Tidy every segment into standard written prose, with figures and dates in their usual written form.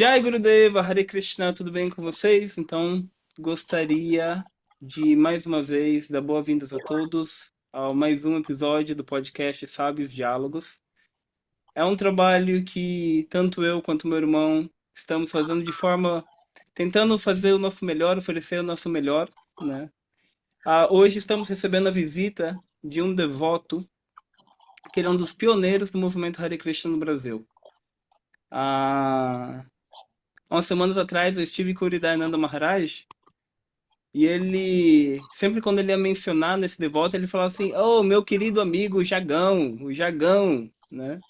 Jai Gurudeva, Hare Krishna, tudo bem com vocês? Então, gostaria de mais uma vez dar boas-vindas a todos ao mais um episódio do podcast Sábios Diálogos. É um trabalho que tanto eu quanto meu irmão estamos fazendo tentando fazer o nosso melhor, oferecer o nosso melhor, né? Hoje estamos recebendo a visita de um devoto que ele é um dos pioneiros do movimento Hare Krishna no Brasil. Há umas semanas atrás eu estive com o Hridayananda Maharaj e ele, sempre quando ele ia mencionar nesse devoto, ele falava assim, oh, meu querido amigo Jagão, o Jagão, né?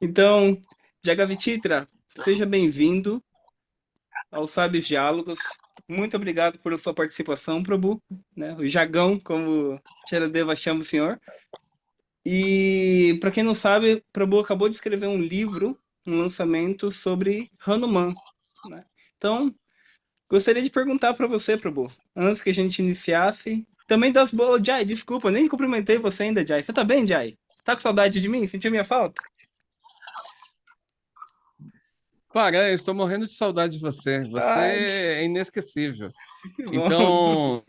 Então, Jagavititra, seja bem-vindo aos Sábios Diálogos. Muito obrigado por sua participação, Prabhu, né? O Jagão, como Sharadeva chama o senhor. E, para quem não sabe, Prabhu acabou de escrever um livro, um lançamento sobre Hanuman, né? Então, gostaria de perguntar para você, Prabhu, antes que a gente iniciasse, também das boas. Jai, desculpa, nem cumprimentei você ainda, Jai. Você tá bem, Jai? Tá com saudade de mim? Sentiu minha falta? Paran, eu estou morrendo de saudade de você. Você Ai, é inesquecível. que bom. Então,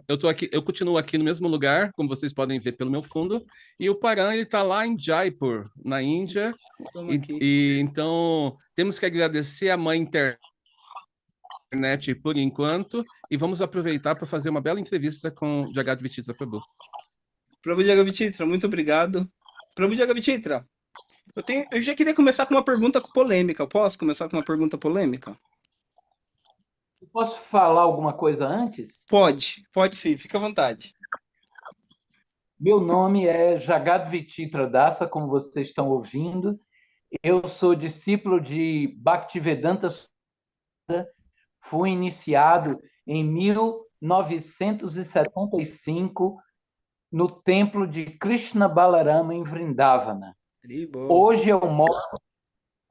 eu tô aqui, eu continuo aqui no mesmo lugar, como vocês podem ver pelo meu fundo, e o Paran ele está lá em Jaipur, na Índia. Estamos E, aqui. e então temos que agradecer a mãe internet por enquanto e vamos aproveitar para fazer uma bela entrevista com Jagat Vititra Prabhu. Prabhu Jagavititra, muito obrigado. Prabhu Jagavititra, eu já queria começar com uma pergunta polêmica. Eu posso começar com uma pergunta polêmica? Posso falar alguma coisa antes? Pode sim, fica à vontade. Meu nome é Jagadvititra Dasa, como vocês estão ouvindo. Eu sou discípulo de Bhaktivedanta, fui iniciado em 1975 no templo de Krishna Balarama, em Vrindavana. Boa. Hoje eu moro,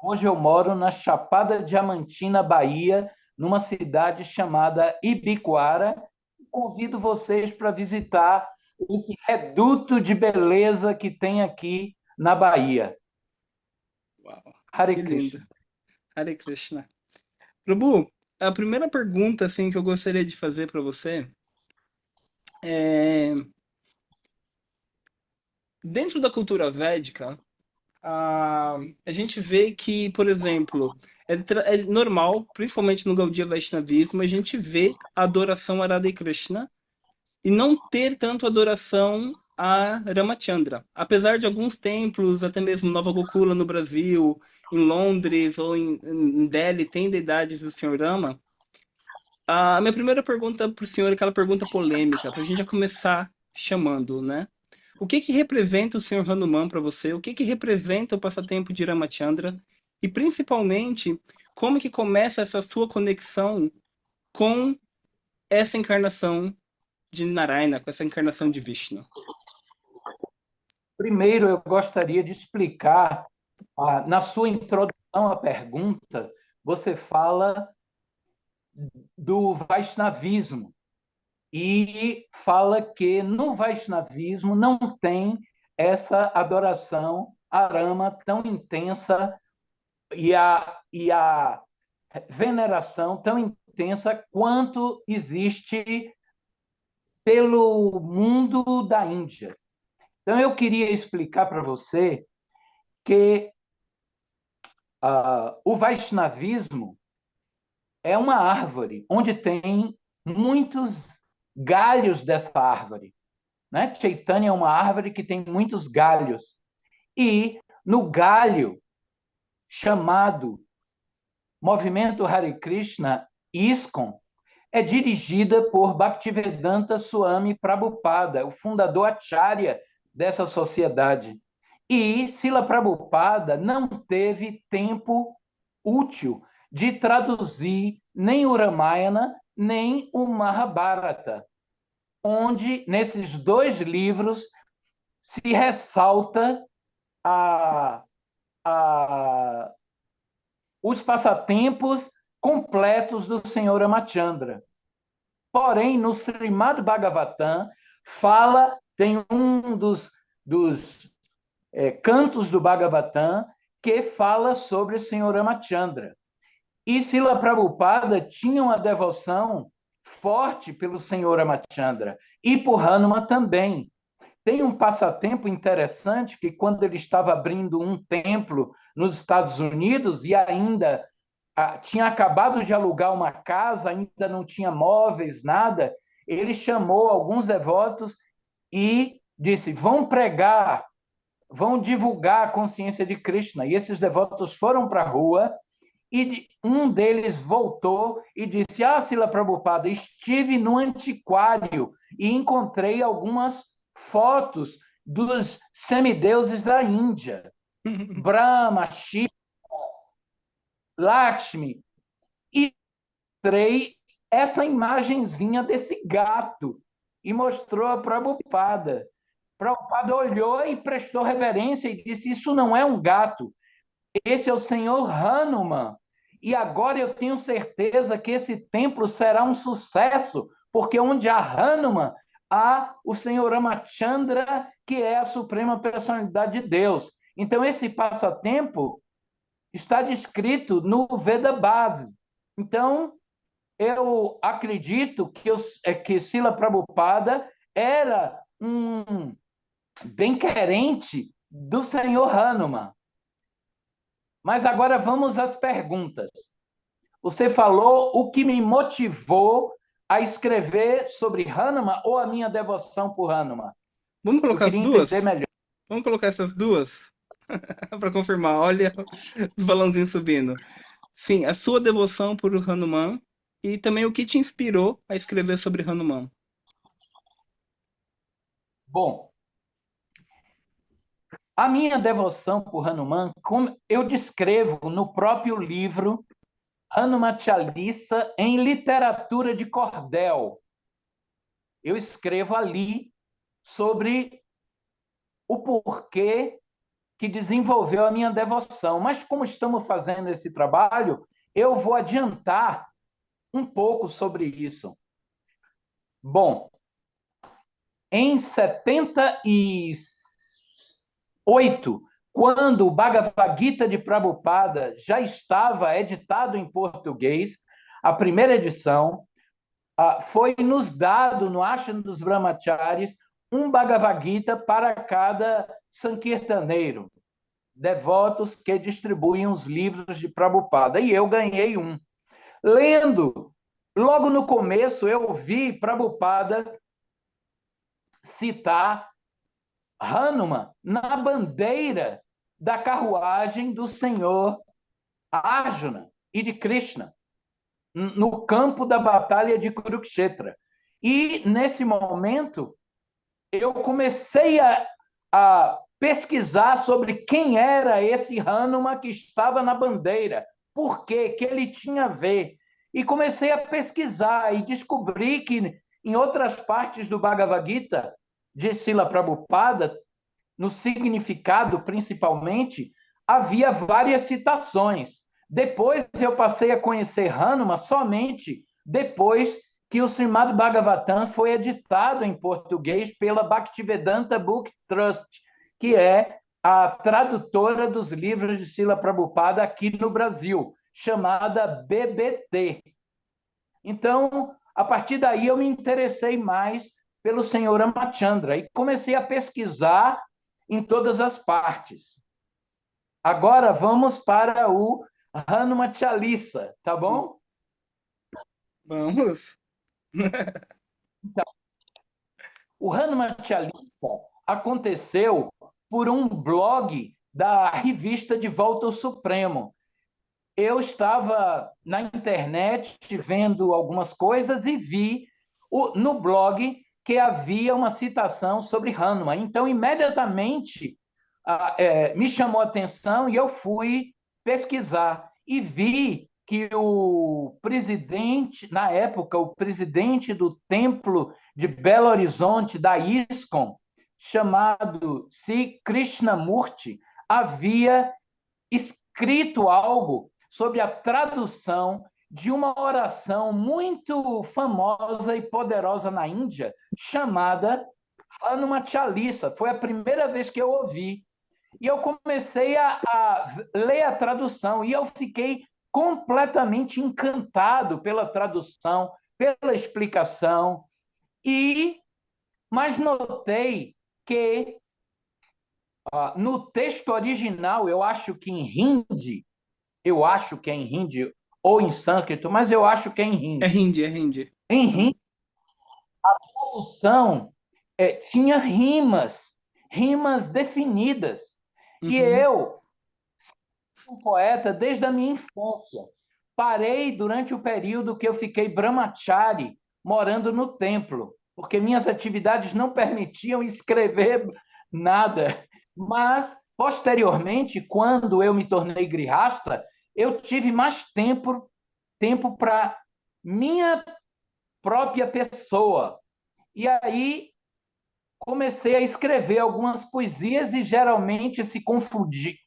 hoje eu moro na Chapada Diamantina, Bahia, numa cidade chamada Ibicoara. Convido vocês para visitar esse reduto de beleza que tem aqui na Bahia. Uau, que Hare lindo. Krishna. Hare Krishna. Prabhu, a primeira pergunta assim que eu gostaria de fazer para você é, dentro da cultura védica, a gente vê que, por exemplo, é normal, principalmente no Gaudiya Vaishnavismo, a gente vê a adoração a Radha Krishna e não ter tanto adoração a Ramachandra. Apesar de alguns templos, até mesmo Nova Gokula no Brasil, em Londres ou em Delhi, tem deidades do Senhor Rama. A minha primeira pergunta para o senhor é aquela pergunta polêmica, para a gente já começar chamando, né? O que que representa o senhor Hanuman para você? O que que representa o passatempo de Ramachandra? E principalmente, como que começa essa sua conexão com essa encarnação de Narayana, com essa encarnação de Vishnu? Primeiro, eu gostaria de explicar, na sua introdução à pergunta, você fala do Vaishnavismo e fala que no Vaishnavismo não tem essa adoração a Rama tão intensa e a veneração tão intensa quanto existe pelo mundo da Índia. Então, eu queria explicar para você que o Vaishnavismo é uma árvore onde tem muitos galhos dessa árvore. Né? Chaitanya é uma árvore que tem muitos galhos. E no galho chamado Movimento Hare Krishna, ISKCON, é dirigida por Bhaktivedanta Swami Prabhupada, o fundador acharya dessa sociedade. E Srila Prabhupada não teve tempo útil de traduzir nem o Ramayana, nem o Mahabharata, onde, nesses dois livros, se ressalta a, a, os passatempos completos do Senhor Ramachandra. Porém, no Srimad Bhagavatam, tem um dos cantos do Bhagavatam que fala sobre o Senhor Ramachandra. E Srila Prabhupada tinha uma devoção forte pelo Senhor Ramachandra e por Hanuman também. Tem um passatempo interessante que quando ele estava abrindo um templo nos Estados Unidos e ainda tinha acabado de alugar uma casa, ainda não tinha móveis, nada, ele chamou alguns devotos e disse: vão pregar, vão divulgar a consciência de Krishna. E esses devotos foram para a rua e um deles voltou e disse: Srila Prabhupada, estive no antiquário e encontrei algumas fotos dos semideuses da Índia. Brahma, Shiva, Lakshmi. E mostrei essa imagenzinha desse gato e mostrou a Prabhupada. Prabhupada olhou e prestou reverência e disse: isso não é um gato, esse é o Senhor Hanuman. E agora eu tenho certeza que esse templo será um sucesso, porque onde há Hanuman, há o Senhor Ramachandra, que é a suprema personalidade de Deus. Então, esse passatempo está descrito no Veda Base. Então, eu acredito que Srila Prabhupada era um bem-querente do Senhor Hanuman. Mas agora vamos às perguntas. Você falou o que me motivou a escrever sobre Hanuman ou a minha devoção por Hanuman. Vamos Eu colocar as queria duas? entender melhor. Vamos colocar essas duas para confirmar. Olha os balãozinhos subindo. Sim, a sua devoção por Hanuman e também o que te inspirou a escrever sobre Hanuman. Bom, a minha devoção por Hanuman, como eu descrevo no próprio livro Hanuman Chalisa em literatura de cordel. Eu escrevo ali sobre o porquê que desenvolveu a minha devoção. Mas como estamos fazendo esse trabalho, eu vou adiantar um pouco sobre isso. Bom, em 78, quando o Bhagavad Gita de Prabhupada já estava editado em português, a primeira edição, foi nos dado no Ashrama dos Brahmacharis um Bhagavad Gita para cada sankirtaneiro, devotos que distribuem os livros de Prabhupada. E eu ganhei um. Lendo, logo no começo, eu vi Prabhupada citar Hanuman na bandeira da carruagem do Senhor Arjuna e de Krishna, no campo da batalha de Kurukshetra. E, nesse momento, eu comecei a pesquisar sobre quem era esse Hanuman que estava na bandeira, por quê, que ele tinha a ver. E comecei a pesquisar e descobri que em outras partes do Bhagavad Gita, de Srila Prabhupada, no significado principalmente, havia várias citações. Depois eu passei a conhecer Hanuman somente depois que o Srimad Bhagavatam foi editado em português pela Bhaktivedanta Book Trust, que é a tradutora dos livros de Srila Prabhupada aqui no Brasil, chamada BBT. Então, a partir daí eu me interessei mais pelo Senhor Ramachandra e comecei a pesquisar em todas as partes. Agora vamos para o Hanuman Chalisa, tá bom? Vamos. Então, o Hanuman Chalisa aconteceu por um blog da revista De Volta ao Supremo. Eu estava na internet vendo algumas coisas e vi no blog que havia uma citação sobre Hanuman. Então, imediatamente, me chamou a atenção e eu fui pesquisar e vi que o presidente, na época, o presidente do Templo de Belo Horizonte, da ISKCON, chamado Sri Krishnamurti, havia escrito algo sobre a tradução de uma oração muito famosa e poderosa na Índia, chamada Hanuman Chalisa. Foi a primeira vez que eu ouvi. E eu comecei a ler a tradução e eu fiquei completamente encantado pela tradução, pela explicação, mas notei que no texto original, eu acho que é em hindi ou em sânscrito, mas eu acho que é em É hindi. hindi, é hindi. Em hindi, a tradução tinha rimas definidas. E Uhum. eu, um poeta desde a minha infância, parei durante o período que eu fiquei brahmachari, morando no templo, porque minhas atividades não permitiam escrever nada. Mas, posteriormente, quando eu me tornei grihasta, eu tive mais tempo para minha própria pessoa. E aí comecei a escrever algumas poesias e geralmente se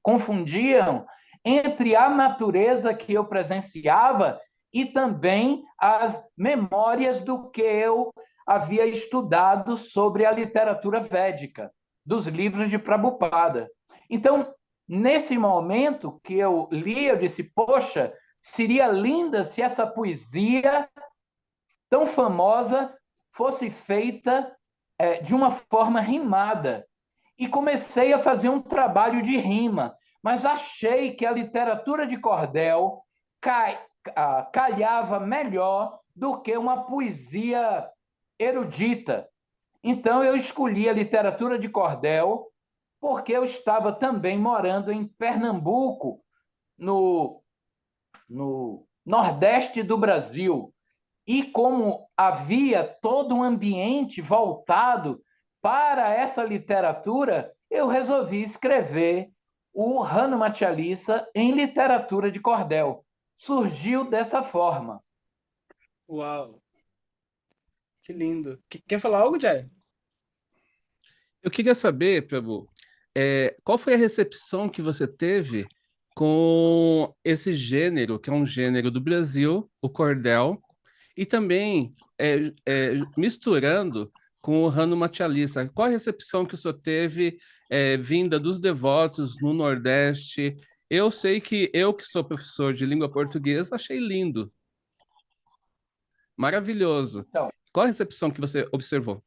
confundiam entre a natureza que eu presenciava e também as memórias do que eu havia estudado sobre a literatura védica, dos livros de Prabhupada. Então, nesse momento que eu li, eu disse, poxa, seria linda se essa poesia tão famosa fosse feita de uma forma rimada. E comecei a fazer um trabalho de rima, mas achei que a literatura de cordel calhava melhor do que uma poesia erudita. Então eu escolhi a literatura de cordel porque eu estava também morando em Pernambuco, no nordeste do Brasil. E como havia todo um ambiente voltado para essa literatura, eu resolvi escrever o Hanuman Chalisa em literatura de cordel. Surgiu dessa forma. Uau, que lindo. Quer falar algo, Jay? Eu queria saber, Prabhu, qual foi a recepção que você teve com esse gênero, que é um gênero do Brasil, o cordel, e também misturando com o Hanuman Chalisa. Qual a recepção que o senhor teve vinda dos devotos no Nordeste? Eu sei que eu, que sou professor de língua portuguesa, achei lindo, maravilhoso. Então, Qual a recepção que você observou?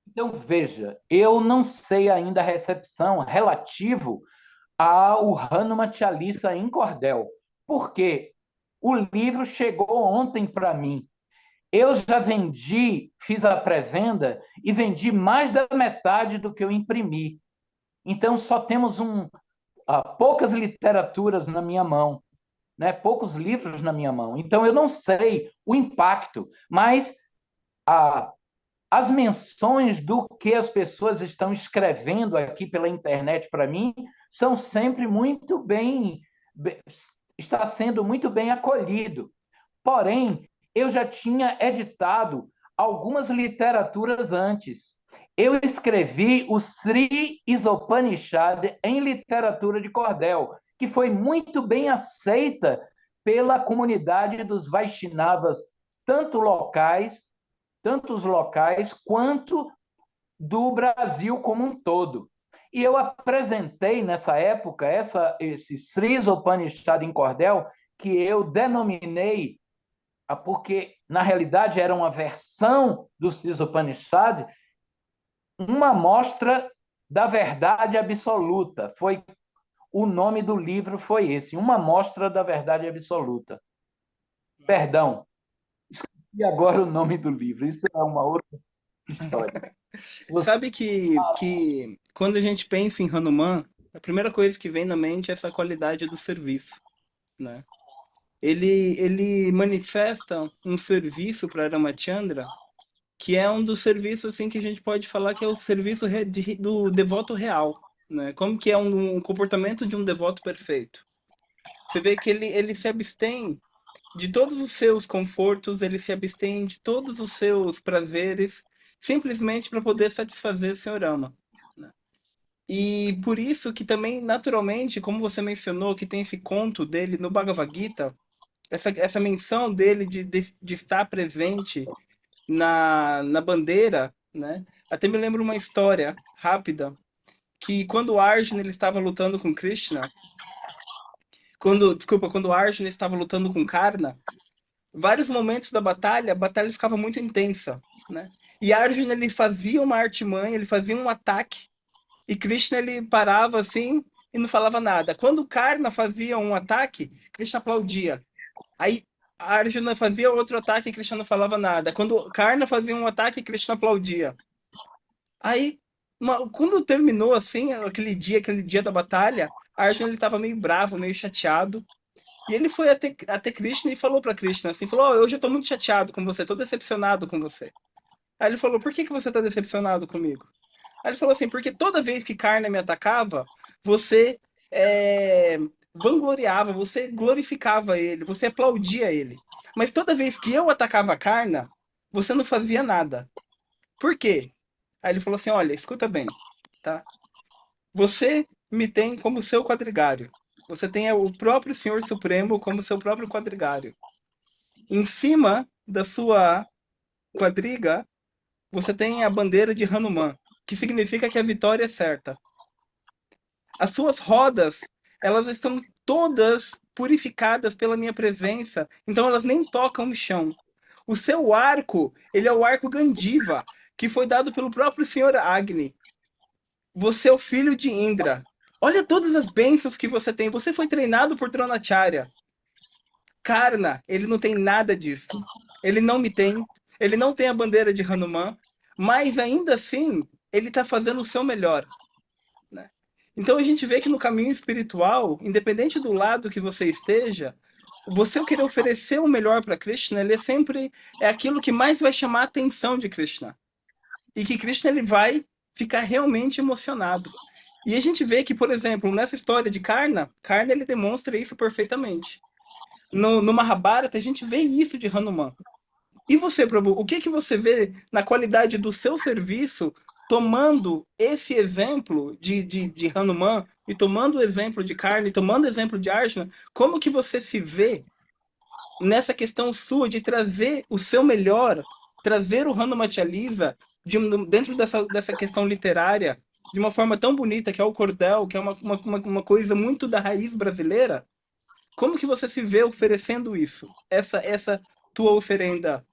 então, veja, eu não sei ainda a recepção relativo ao Hanuman Chalisa em cordel, porque o livro chegou ontem para mim. Eu já vendi, fiz a pré-venda e vendi mais da metade do que eu imprimi. Então, só temos poucas literaturas na minha mão, né? Poucos livros na minha mão. Então, eu não sei o impacto, mas a, as menções do que as pessoas estão escrevendo aqui pela internet para mim são sempre muito está sendo muito bem acolhido. Porém, eu já tinha editado algumas literaturas antes. Eu escrevi o Sri Isopanishad em literatura de cordel, que foi muito bem aceita pela comunidade dos Vaishnavas, tanto tantos locais quanto do Brasil como um todo. E eu apresentei nessa época esse Sri Isopanishad em cordel, que eu denominei porque na realidade era uma versão do Sri Upanishad, uma mostra da verdade absoluta. O nome do livro foi esse, Uma Mostra da Verdade Absoluta. Perdão, esqueci agora o nome do livro. Isso é uma outra história. Você... Sabe que quando a gente pensa em Hanuman, a primeira coisa que vem na mente é essa qualidade do serviço, né? Ele manifesta um serviço para Ramachandra que é um dos serviços assim que a gente pode falar que é o serviço do devoto real, né? Como que é um comportamento de um devoto perfeito. Você vê que ele se abstém de todos os seus confortos, ele se abstém de todos os seus prazeres, simplesmente para poder satisfazer o Senhor ama, né? E por isso que também, naturalmente, como você mencionou, que tem esse conto dele no Bhagavad Gita, essa menção dele de estar presente na bandeira, né? Até me lembro uma história rápida que quando Arjuna ele estava lutando com Krishna, quando Arjuna estava lutando com Karna, vários momentos da batalha, a batalha ficava muito intensa, né? E Arjuna ele fazia uma artimanha, ele fazia um ataque, e Krishna ele parava assim e não falava nada. Quando Karna fazia um ataque, Krishna aplaudia. Aí Arjuna fazia outro ataque e Krishna não falava nada. Quando Karna fazia um ataque, Krishna aplaudia. Aí, quando terminou assim, aquele dia da batalha, Arjuna ele estava meio bravo, meio chateado. E ele foi até Krishna e falou para Krishna assim, falou, hoje eu tô muito chateado com você, tô decepcionado com você. Aí ele falou, por que que você tá decepcionado comigo? Aí ele falou assim, porque toda vez que Karna me atacava, você é, vangloriava, você glorificava ele, você aplaudia ele. Mas toda vez que eu atacava Karna, você não fazia nada. Por quê? Aí ele falou assim, olha, escuta bem, tá? Você me tem como seu quadrigário. Você tem o próprio Senhor Supremo como seu próprio quadrigário. Em cima da sua quadriga, você tem a bandeira de Hanuman, que significa que a vitória é certa. As suas rodas, elas estão todas purificadas pela minha presença, então elas nem tocam o chão. O seu arco, ele é o arco Gandiva, que foi dado pelo próprio Senhor Agni. Você é o filho de Indra. Olha todas as bênçãos que você tem. Você foi treinado por Dronacharya. Karna, ele não tem nada disso. Ele não me tem. Ele não tem a bandeira de Hanuman. Mas ainda assim, ele está fazendo o seu melhor, né? Então a gente vê que no caminho espiritual, independente do lado que você esteja, você querer oferecer o melhor para Krishna, ele é aquilo que mais vai chamar a atenção de Krishna. E que Krishna ele vai ficar realmente emocionado. E a gente vê que, por exemplo, nessa história de Karna, Karna ele demonstra isso perfeitamente. No Mahabharata, a gente vê isso de Hanuman. E você, Prabhu, o que que você vê na qualidade do seu serviço tomando esse exemplo de Hanuman e tomando o exemplo de Karna e tomando o exemplo de Arjuna? Como que você se vê nessa questão sua de trazer o seu melhor, trazer o Hanumatyalisa dentro dessa questão literária de uma forma tão bonita que é o cordel, que é uma coisa muito da raiz brasileira? Como que você se vê oferecendo isso? Essa tua oferenda?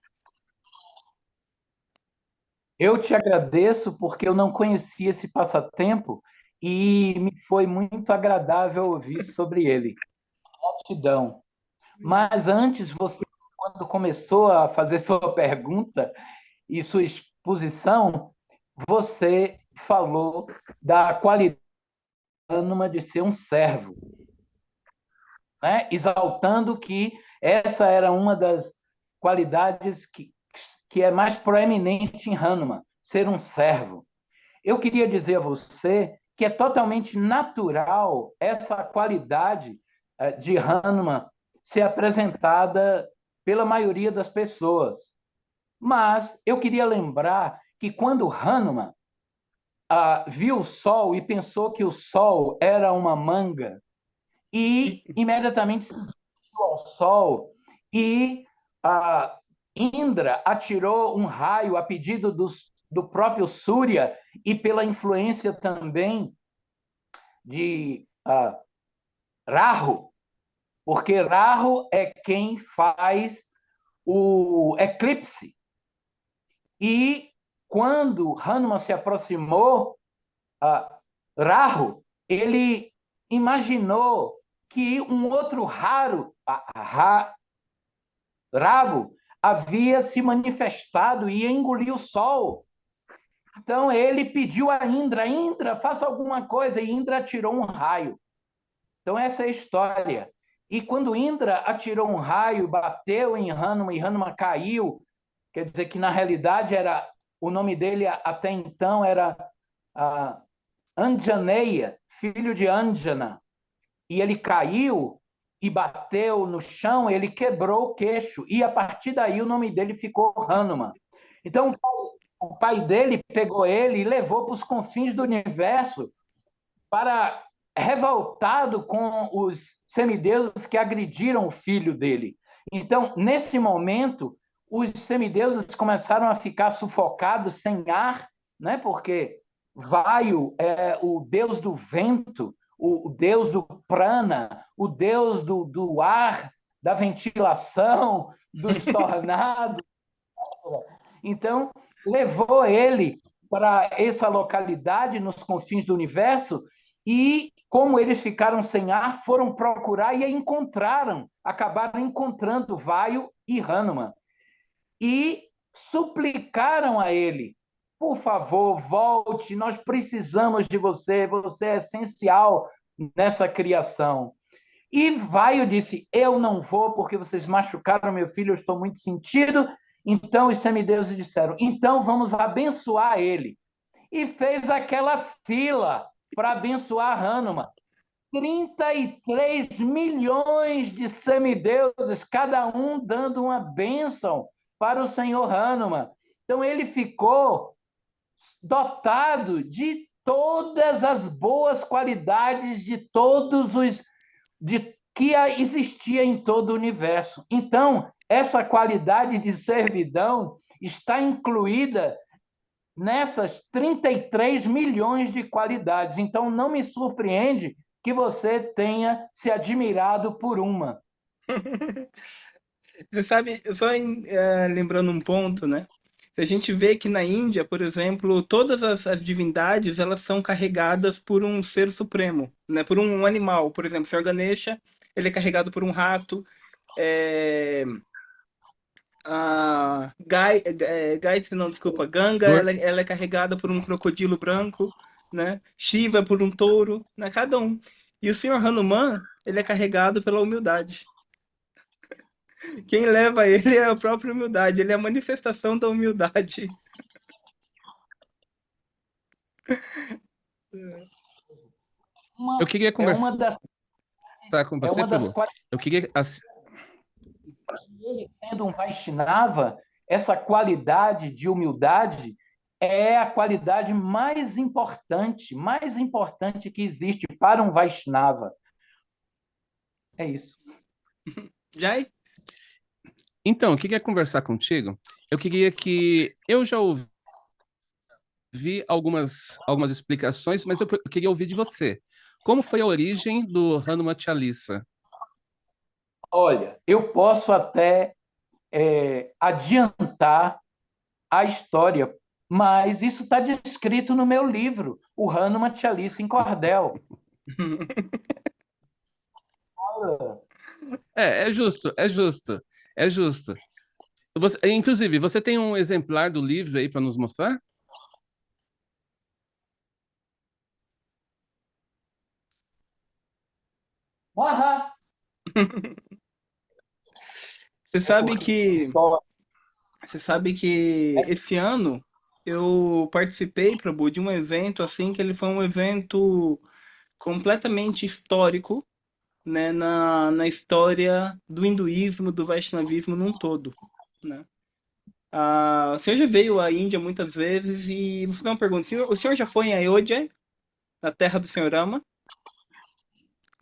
Eu te agradeço porque eu não conhecia esse passatempo e me foi muito agradável ouvir sobre ele. Gratidão. Mas antes, você, quando começou a fazer sua pergunta e sua exposição, você falou da qualidade de ser um servo, né? Exaltando que essa era uma das qualidades que é mais proeminente em Hanuman, ser um servo. Eu queria dizer a você que é totalmente natural essa qualidade de Hanuman ser apresentada pela maioria das pessoas. Mas eu queria lembrar que quando Hanuman viu o sol e pensou que o sol era uma manga, e imediatamente se dirigiu ao sol, e Indra atirou um raio a pedido do próprio Surya e pela influência também de Rahu, porque Rahu é quem faz o eclipse. E quando Hanuman se aproximou, Rahu, ele imaginou que um outro Rahu havia se manifestado e ia engolir o sol. Então ele pediu a Indra, Indra, faça alguma coisa, e Indra atirou um raio. Então essa é a história. E quando Indra atirou um raio, bateu em Hanuman e Hanuman caiu, quer dizer que na realidade o nome dele até então era Anjaneya, filho de Anjana, e ele caiu e bateu no chão, ele quebrou o queixo, e a partir daí o nome dele ficou Hanuman. Então o pai dele pegou ele e levou para os confins do universo, para revoltado com os semideuses que agrediram o filho dele. Então, nesse momento, os semideuses começaram a ficar sufocados, sem ar, né? Porque Vayu é o deus do vento, o deus do prana, o deus do ar, da ventilação, dos tornados. Então, levou ele para essa localidade nos confins do universo e, como eles ficaram sem ar, foram procurar e encontraram, acabaram encontrando Vayu e Hanuman. E suplicaram a ele: por favor, volte, nós precisamos de você, você é essencial nessa criação. E Vaio disse: eu não vou porque vocês machucaram meu filho, eu estou muito sentido. Então os semideuses disseram: então vamos abençoar ele. E fez aquela fila para abençoar Hanuman. 33 milhões de semideuses, cada um dando uma bênção para o Senhor Hanuman. Então ele ficou dotado de todas as boas qualidades de todos os de que existia em todo o universo. Então, essa qualidade de servidão está incluída nessas 33 milhões de qualidades. Então, não me surpreende que você tenha se admirado por uma. Você sabe, só lembrando um ponto, né? A gente vê que na Índia, por exemplo, todas as divindades elas são carregadas por um ser supremo, né? Por um animal. Por exemplo, o Senhor Ganesha, ele é carregado por um rato. É, Gayatri, não, desculpa, Ganga, Gor- ela é carregada por um crocodilo branco, né? Shiva é por um touro, né? Cada um. E o Senhor Hanuman, ele é carregado pela humildade. Quem leva ele é a própria humildade, ele é a manifestação da humildade. Eu Uma, queria é uma conversar das, com é você, uma das Prabhu. qualidades Eu queria, dele, sendo um Vaishnava, essa qualidade de humildade é a qualidade mais importante que existe para um Vaishnava. É isso. Jai? então, eu queria conversar contigo. Eu queria que eu já ouvi algumas explicações, mas eu queria ouvir de você. Como foi a origem do Hanuman Chalisa? Olha, eu posso até adiantar a história, mas isso está descrito no meu livro, o Hanuman Chalisa em Cordel. É justo, é justo, é justo. Inclusive, você tem um exemplar do livro aí para nos mostrar? Aham. Você É sabe porque que Você sabe que esse ano eu participei, Prabhu, de um evento assim que ele foi um evento completamente histórico, né, na história do hinduísmo, do Vaishnavismo num todo, né? O senhor já veio à Índia muitas vezes e você tem uma pergunta, o senhor já foi em Ayodhya, na terra do Senhor Rama?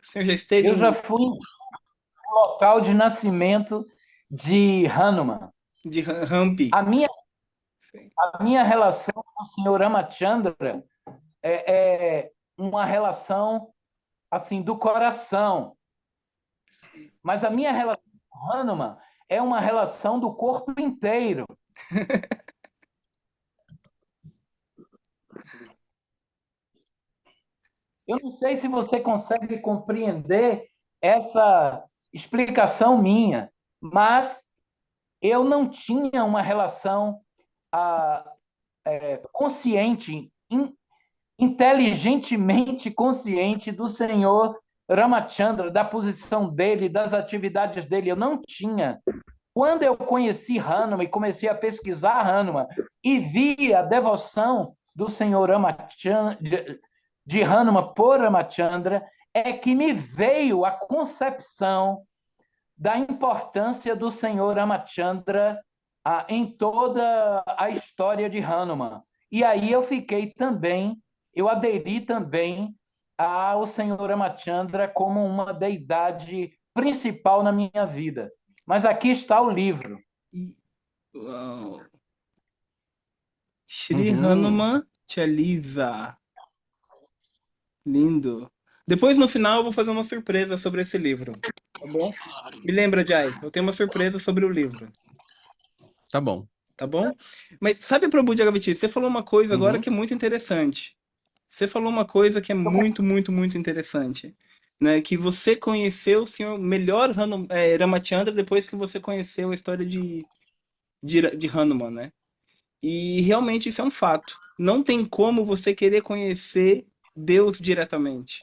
O senhor já esteve eu já em fui no local de nascimento de Hanuman. Hampi? A minha, a minha relação com o senhor Ramachandra é uma relação assim do coração, mas a minha relação com Hanuman é uma relação do corpo inteiro. Eu não sei se você consegue compreender essa explicação minha, mas eu não tinha uma relação ah, consciente, inteligentemente consciente do Senhor Ramachandra, da posição dele, das atividades dele. Eu não tinha. Quando eu conheci Hanuman e comecei a pesquisar Hanuman e vi a devoção do Senhor Ramachandra, de Hanuman por Ramachandra, é que me veio a concepção da importância do Senhor Ramachandra em toda a história de Hanuman. E aí eu aderi também ao Senhor Ramachandra como uma deidade principal na minha vida. Mas aqui está o livro. Uau. Shri Uhum. Hanuman Tia Lisa, lindo. Depois, no final, eu vou fazer uma surpresa sobre esse livro, tá bom? Me lembra, Jai, eu tenho uma surpresa sobre o livro, Tá bom. tá bom? Mas sabe, Prabhu Jagavati, você falou uma coisa agora Uhum. que é muito interessante. Você falou uma coisa que é muito, muito, muito interessante, né? Que você conheceu o senhor melhor Ramachandra depois que você conheceu a história de Hanuman, né? E realmente isso é um fato. Não tem como você querer conhecer Deus diretamente.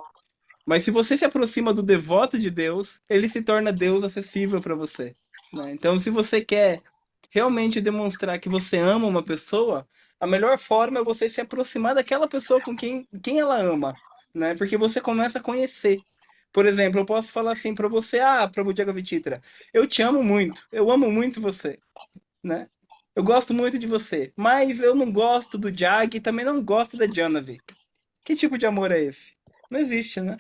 Mas se você se aproxima do devoto de Deus, ele se torna Deus acessível para você, né? Então, se você quer realmente demonstrar que você ama uma pessoa, a melhor forma é você se aproximar daquela pessoa com quem ela ama, né? Porque você começa a conhecer. Por exemplo, eu posso falar assim para você, Prabhu Jagavititra, eu te amo muito, eu amo muito você, né? Eu gosto muito de você, mas eu não gosto do Jag e também não gosto da Janavi. Que tipo de amor é esse? Não existe, né?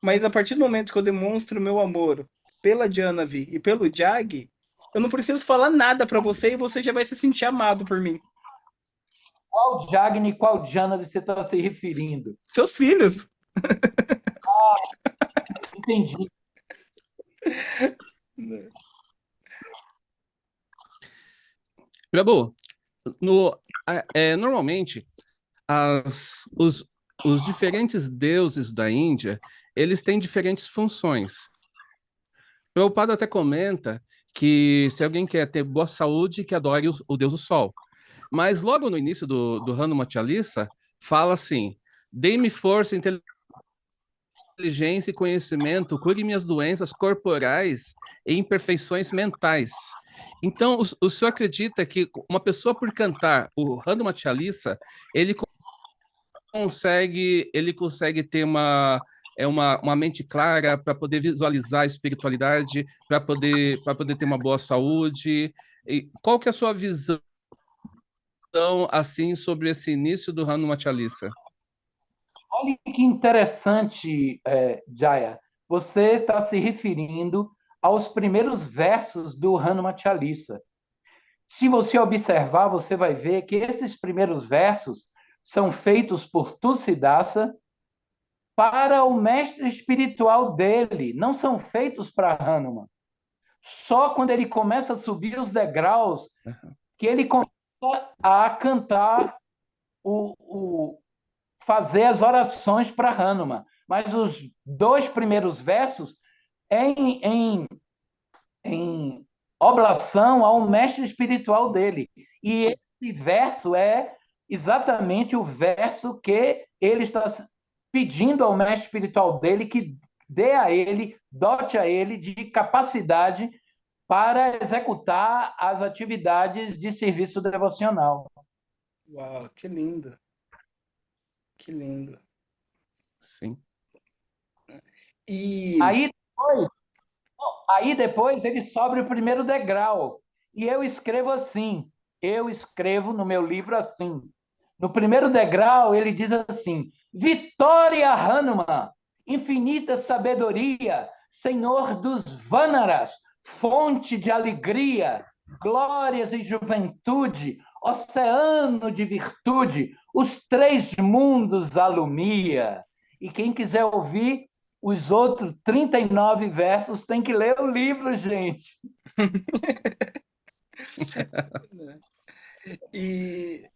Mas a partir do momento que eu demonstro meu amor pela Janavi e pelo Jag, eu não preciso falar nada pra você e você já vai se sentir amado por mim. Qual Jagni, qual Jana você está se referindo? Seus filhos. Entendi. Prabhu, normalmente, os diferentes deuses da Índia, eles têm diferentes funções. Prabhupada até comenta que se alguém quer ter boa saúde, que adore o deus do sol. Mas logo no início do Hanuman Chalisa, fala assim: dê-me força, inteligência e conhecimento, cure minhas doenças corporais e imperfeições mentais. Então, o senhor acredita que uma pessoa, por cantar o Hanuman Chalisa, ele ele consegue ter uma mente clara para poder visualizar a espiritualidade, para poder ter uma boa saúde? E qual que é a sua visão assim sobre esse início do Hanuman Chalisa? Olha que interessante, Jaya. Você está se referindo aos primeiros versos do Hanuman Chalisa. Se você observar, você vai ver que esses primeiros versos são feitos por Tulsidasa para o mestre espiritual dele, não são feitos para Hanuman. Só quando ele começa a subir os degraus que ele começa a cantar fazer as orações para Hanuman. Mas os dois primeiros versos é em oblação ao mestre espiritual dele. E esse verso é exatamente o verso que ele está pedindo ao mestre espiritual dele que dê a ele, dote a ele de capacidade para executar as atividades de serviço devocional. Uau, que lindo. Que lindo. Sim. E Aí depois, Aí depois ele sobe o primeiro degrau. E eu escrevo assim. Eu escrevo no meu livro assim. No primeiro degrau, ele diz assim: Vitória Hanuman, infinita sabedoria, Senhor dos Vanaras, fonte de alegria, glórias e juventude, oceano de virtude, os três mundos alumia. E quem quiser ouvir os outros 39 versos, tem que ler o livro, gente. e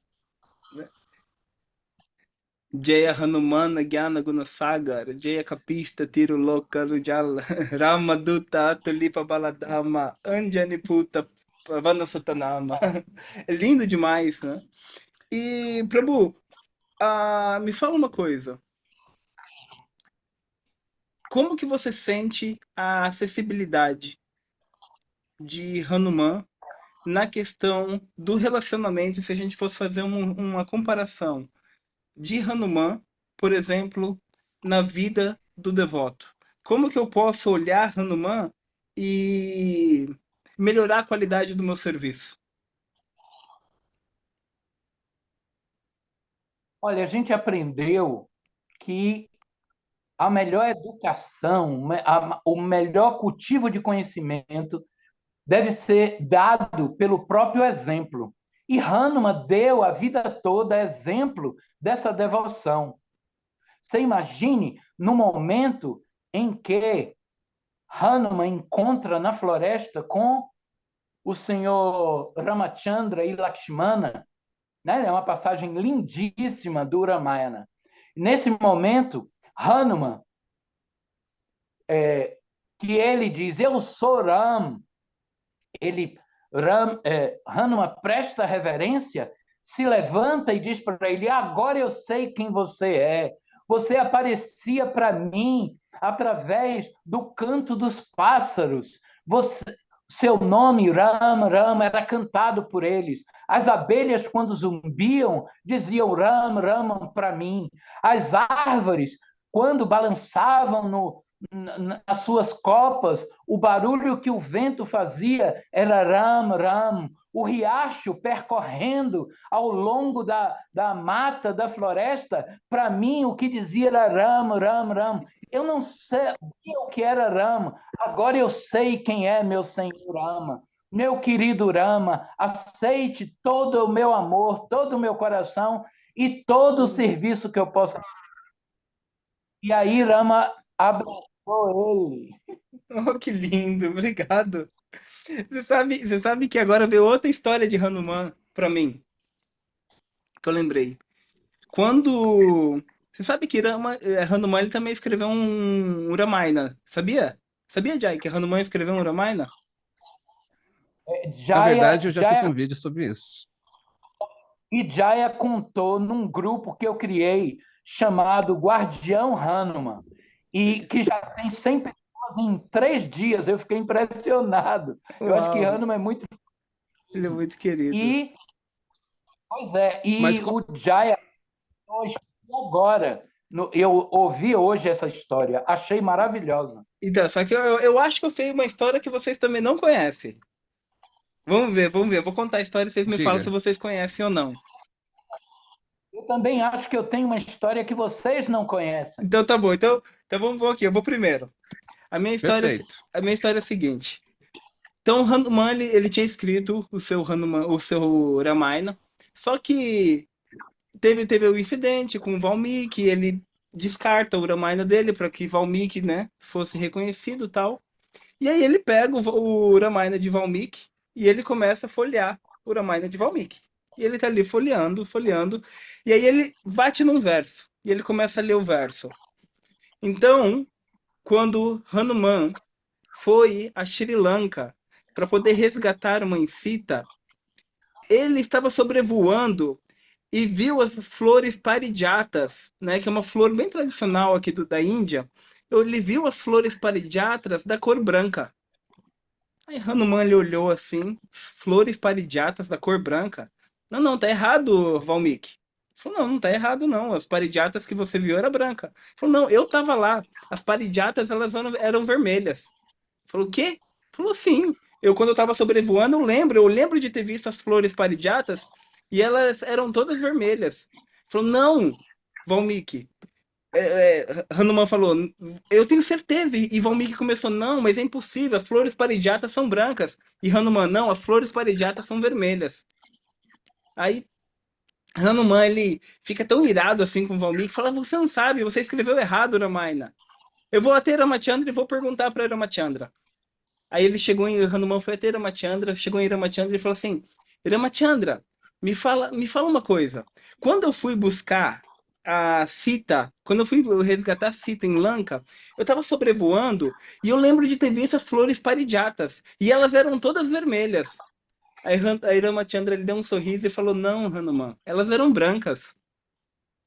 Jaya Hanumana Gyana Gunasagar, Jaya Kapista Tiruloka Rujala, Ramaduta Atulipa Baladama, Anjani Puta Vanasatanama. É lindo demais, né? E, Prabhu, me fala uma coisa. Como que você sente a acessibilidade de Hanuman na questão do relacionamento, se a gente fosse fazer uma comparação de Hanuman, por exemplo, na vida do devoto? Como que eu posso olhar Hanuman e melhorar a qualidade do meu serviço? Olha, a gente aprendeu que a melhor educação, o melhor cultivo de conhecimento deve ser dado pelo próprio exemplo. E Hanuman deu a vida toda exemplo dessa devoção. Você imagine no momento em que Hanuman encontra na floresta com o senhor Ramachandra e Lakshmana, né? É uma passagem lindíssima do Ramayana. Nesse momento, Hanuman, que ele diz, eu sou Ram, Hanuman presta reverência, se levanta e diz para ele, agora eu sei quem você é. Você aparecia para mim através do canto dos pássaros. Seu nome, Ram, Ram, era cantado por eles. As abelhas, quando zumbiam, diziam Ram, Ram para mim. As árvores, quando balançavam nas suas copas, o barulho que o vento fazia era Ram, Ram. O riacho percorrendo ao longo da mata, da floresta, para mim o que dizia era Ram, Ram, Ram. Eu não sabia o que era Rama, agora eu sei quem é meu Senhor Rama. Meu querido Rama, aceite todo o meu amor, todo o meu coração e todo o serviço que eu possa. E aí Rama abraçou ele. Oh, que lindo, obrigado. Você sabe que agora veio outra história de Hanuman pra mim, que eu lembrei. Quando. Você sabe que Hanuman ele também escreveu um Ramayana, sabia? Sabia, Jai, que Hanuman escreveu um Ramayana? Na verdade, Jaya, eu já fiz Jaya, um vídeo sobre isso. e Jaya contou num grupo que eu criei chamado Guardião Hanuman, e que já tem 100 pessoas em 3 dias. Eu fiquei impressionado. Eu acho que Uau, Hanuman é muito. ele é muito querido. E, pois é, Mas e o Jaya agora, eu ouvi hoje essa história, achei maravilhosa. Então, só que eu acho que eu sei uma história que vocês também não conhecem. Vamos ver, vamos ver. Eu vou contar a história e vocês me falam se diga. vocês conhecem ou não. Eu também acho que eu tenho uma história que vocês não conhecem. Então tá bom. Então vamos aqui. Eu vou primeiro. A minha história, Perfeito. a minha história é a seguinte. Então, o Hanuman, ele tinha escrito o seu Hanuman, o seu Ramayana, só que teve o incidente com o Valmiki, ele descarta o Ramayana dele para que Valmiki, né, fosse reconhecido e tal. E aí ele pega o Ramayana de Valmiki e ele começa a folhear o Ramayana de Valmiki. E ele tá ali folheando, folheando, e aí ele bate num verso, e ele começa a ler o verso. Então, quando Hanuman foi a Sri Lanka para poder resgatar uma Sita, ele estava sobrevoando e viu as flores parijatas, né, que é uma flor bem tradicional aqui da Índia. Ele viu as flores parijatas da cor branca. Aí Hanuman ele olhou assim, flores parijatas da cor branca. Não, não, tá errado, Valmiki. Ele falou, não, não tá errado não. As parijatas que você viu era branca. Ele falou, não, eu tava lá. As parijatas eram vermelhas. Ele falou, o quê? Ele falou, sim. Quando eu tava sobrevoando, eu lembro de ter visto as flores parijatas e elas eram todas vermelhas. Ele falou, não, Valmiki. Hanuman falou, eu tenho certeza. E Valmiki começou, não, mas é impossível, as flores parijatas são brancas. E Hanuman, não, as flores parijatas são vermelhas. Aí Hanuman, ele fica tão irado assim com o Valmiki, fala, você não sabe, você escreveu errado, Ramayana. Eu vou até Ramachandra e vou perguntar para Ramachandra. Aí ele chegou em Hanuman, foi até Ramachandra, chegou em Ramachandra e falou assim, Ramachandra, me fala uma coisa. Quando eu fui buscar a Sita, quando eu fui resgatar a Sita em Lanka, eu tava sobrevoando e eu lembro de ter visto as flores parijatas e elas eram todas vermelhas. Aí Ramachandra ele deu um sorriso e falou: Não, Hanuman, elas eram brancas.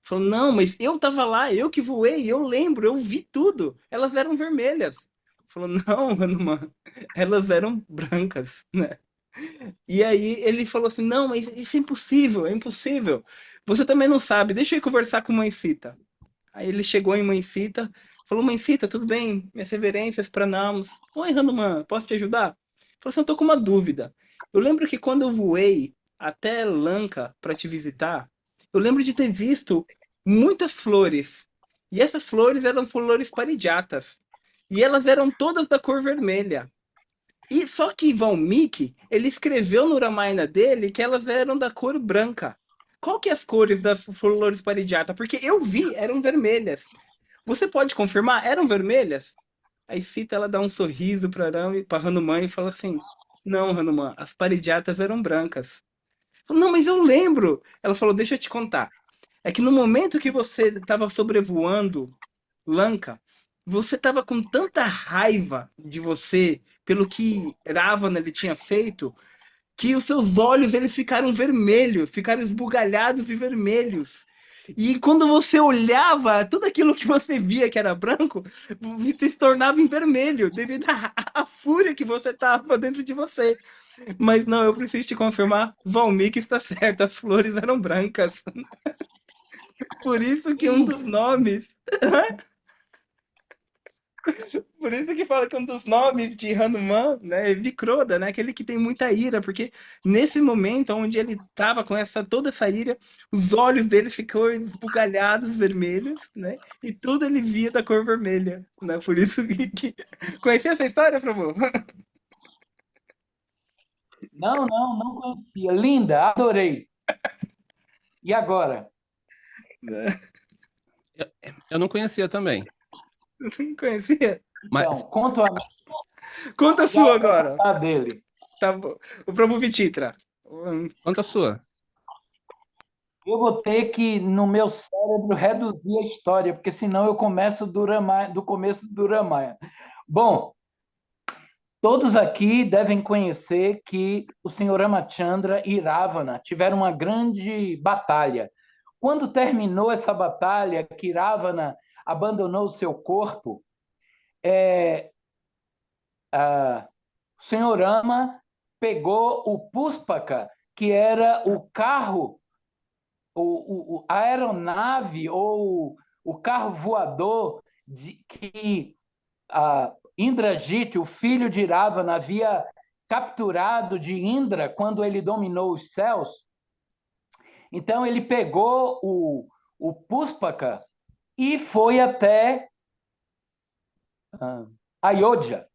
Falou: Não, mas eu tava lá, eu que voei, eu lembro, eu vi tudo. Elas eram vermelhas. Falou: Não, Hanuman, elas eram brancas, né? E aí ele falou assim: Não, mas isso é impossível, é impossível. Você também não sabe, deixa eu ir conversar com Mãe Sita. Aí ele chegou em Mãe Sita, falou: Mãe Sita, tudo bem? Minhas reverências, pranamos. Oi, Hanuman, posso te ajudar? Falou assim: Eu tô com uma dúvida. Eu lembro que quando eu voei até Lanka para te visitar, eu lembro de ter visto muitas flores. E essas flores eram flores parijatas. E elas eram todas da cor vermelha. E só que Valmiki, ele escreveu no Ramayana dele que elas eram da cor branca. Qual que é as cores das flores parijata? Porque eu vi, eram vermelhas. Você pode confirmar? Eram vermelhas? Aí Sita, ela dá um sorriso para Hanuman e fala assim: Não, Hanuman, as parijatas eram brancas. Não, mas eu lembro. Ela falou: Deixa eu te contar. É que no momento que você estava sobrevoando Lanka, você estava com tanta raiva de você pelo que Ravana ele tinha feito, que os seus olhos eles ficaram vermelhos, ficaram esbugalhados e vermelhos. E quando você olhava, tudo aquilo que você via que era branco se tornava em vermelho, devido à fúria que você tava dentro de você. Mas não, eu preciso te confirmar, Valmiki está certo, as flores eram brancas. Por isso que um E dos nomes Por isso que fala que um dos nomes de Hanuman, né, é Vikroda, né, aquele que tem muita ira, porque nesse momento onde ele tava com toda essa ira, os olhos dele ficou esbugalhados, vermelhos, né, e tudo ele via da cor vermelha, né, por isso que... Conhecia essa história, Prabhu? não conhecia. Linda, adorei. E agora? Eu não conhecia também. Não conhecia? Então, Mas conto a Conta a minha sua agora. dele. Tá bom. O Prabhu Vititra. conta a sua. Eu vou ter que, no meu cérebro, reduzir a história, porque senão eu começo do começo do Ramayana. Bom, todos aqui devem conhecer que o senhor Ramachandra e Ravana tiveram uma grande batalha. Quando terminou essa batalha, que Ravana abandonou o seu corpo, o senhor Rama pegou o Puspaka, que era o carro, a aeronave ou o carro voador que Indrajit, o filho de Ravana, havia capturado de Indra quando ele dominou os céus. Então ele pegou o Puspaka e foi até Ayodhya.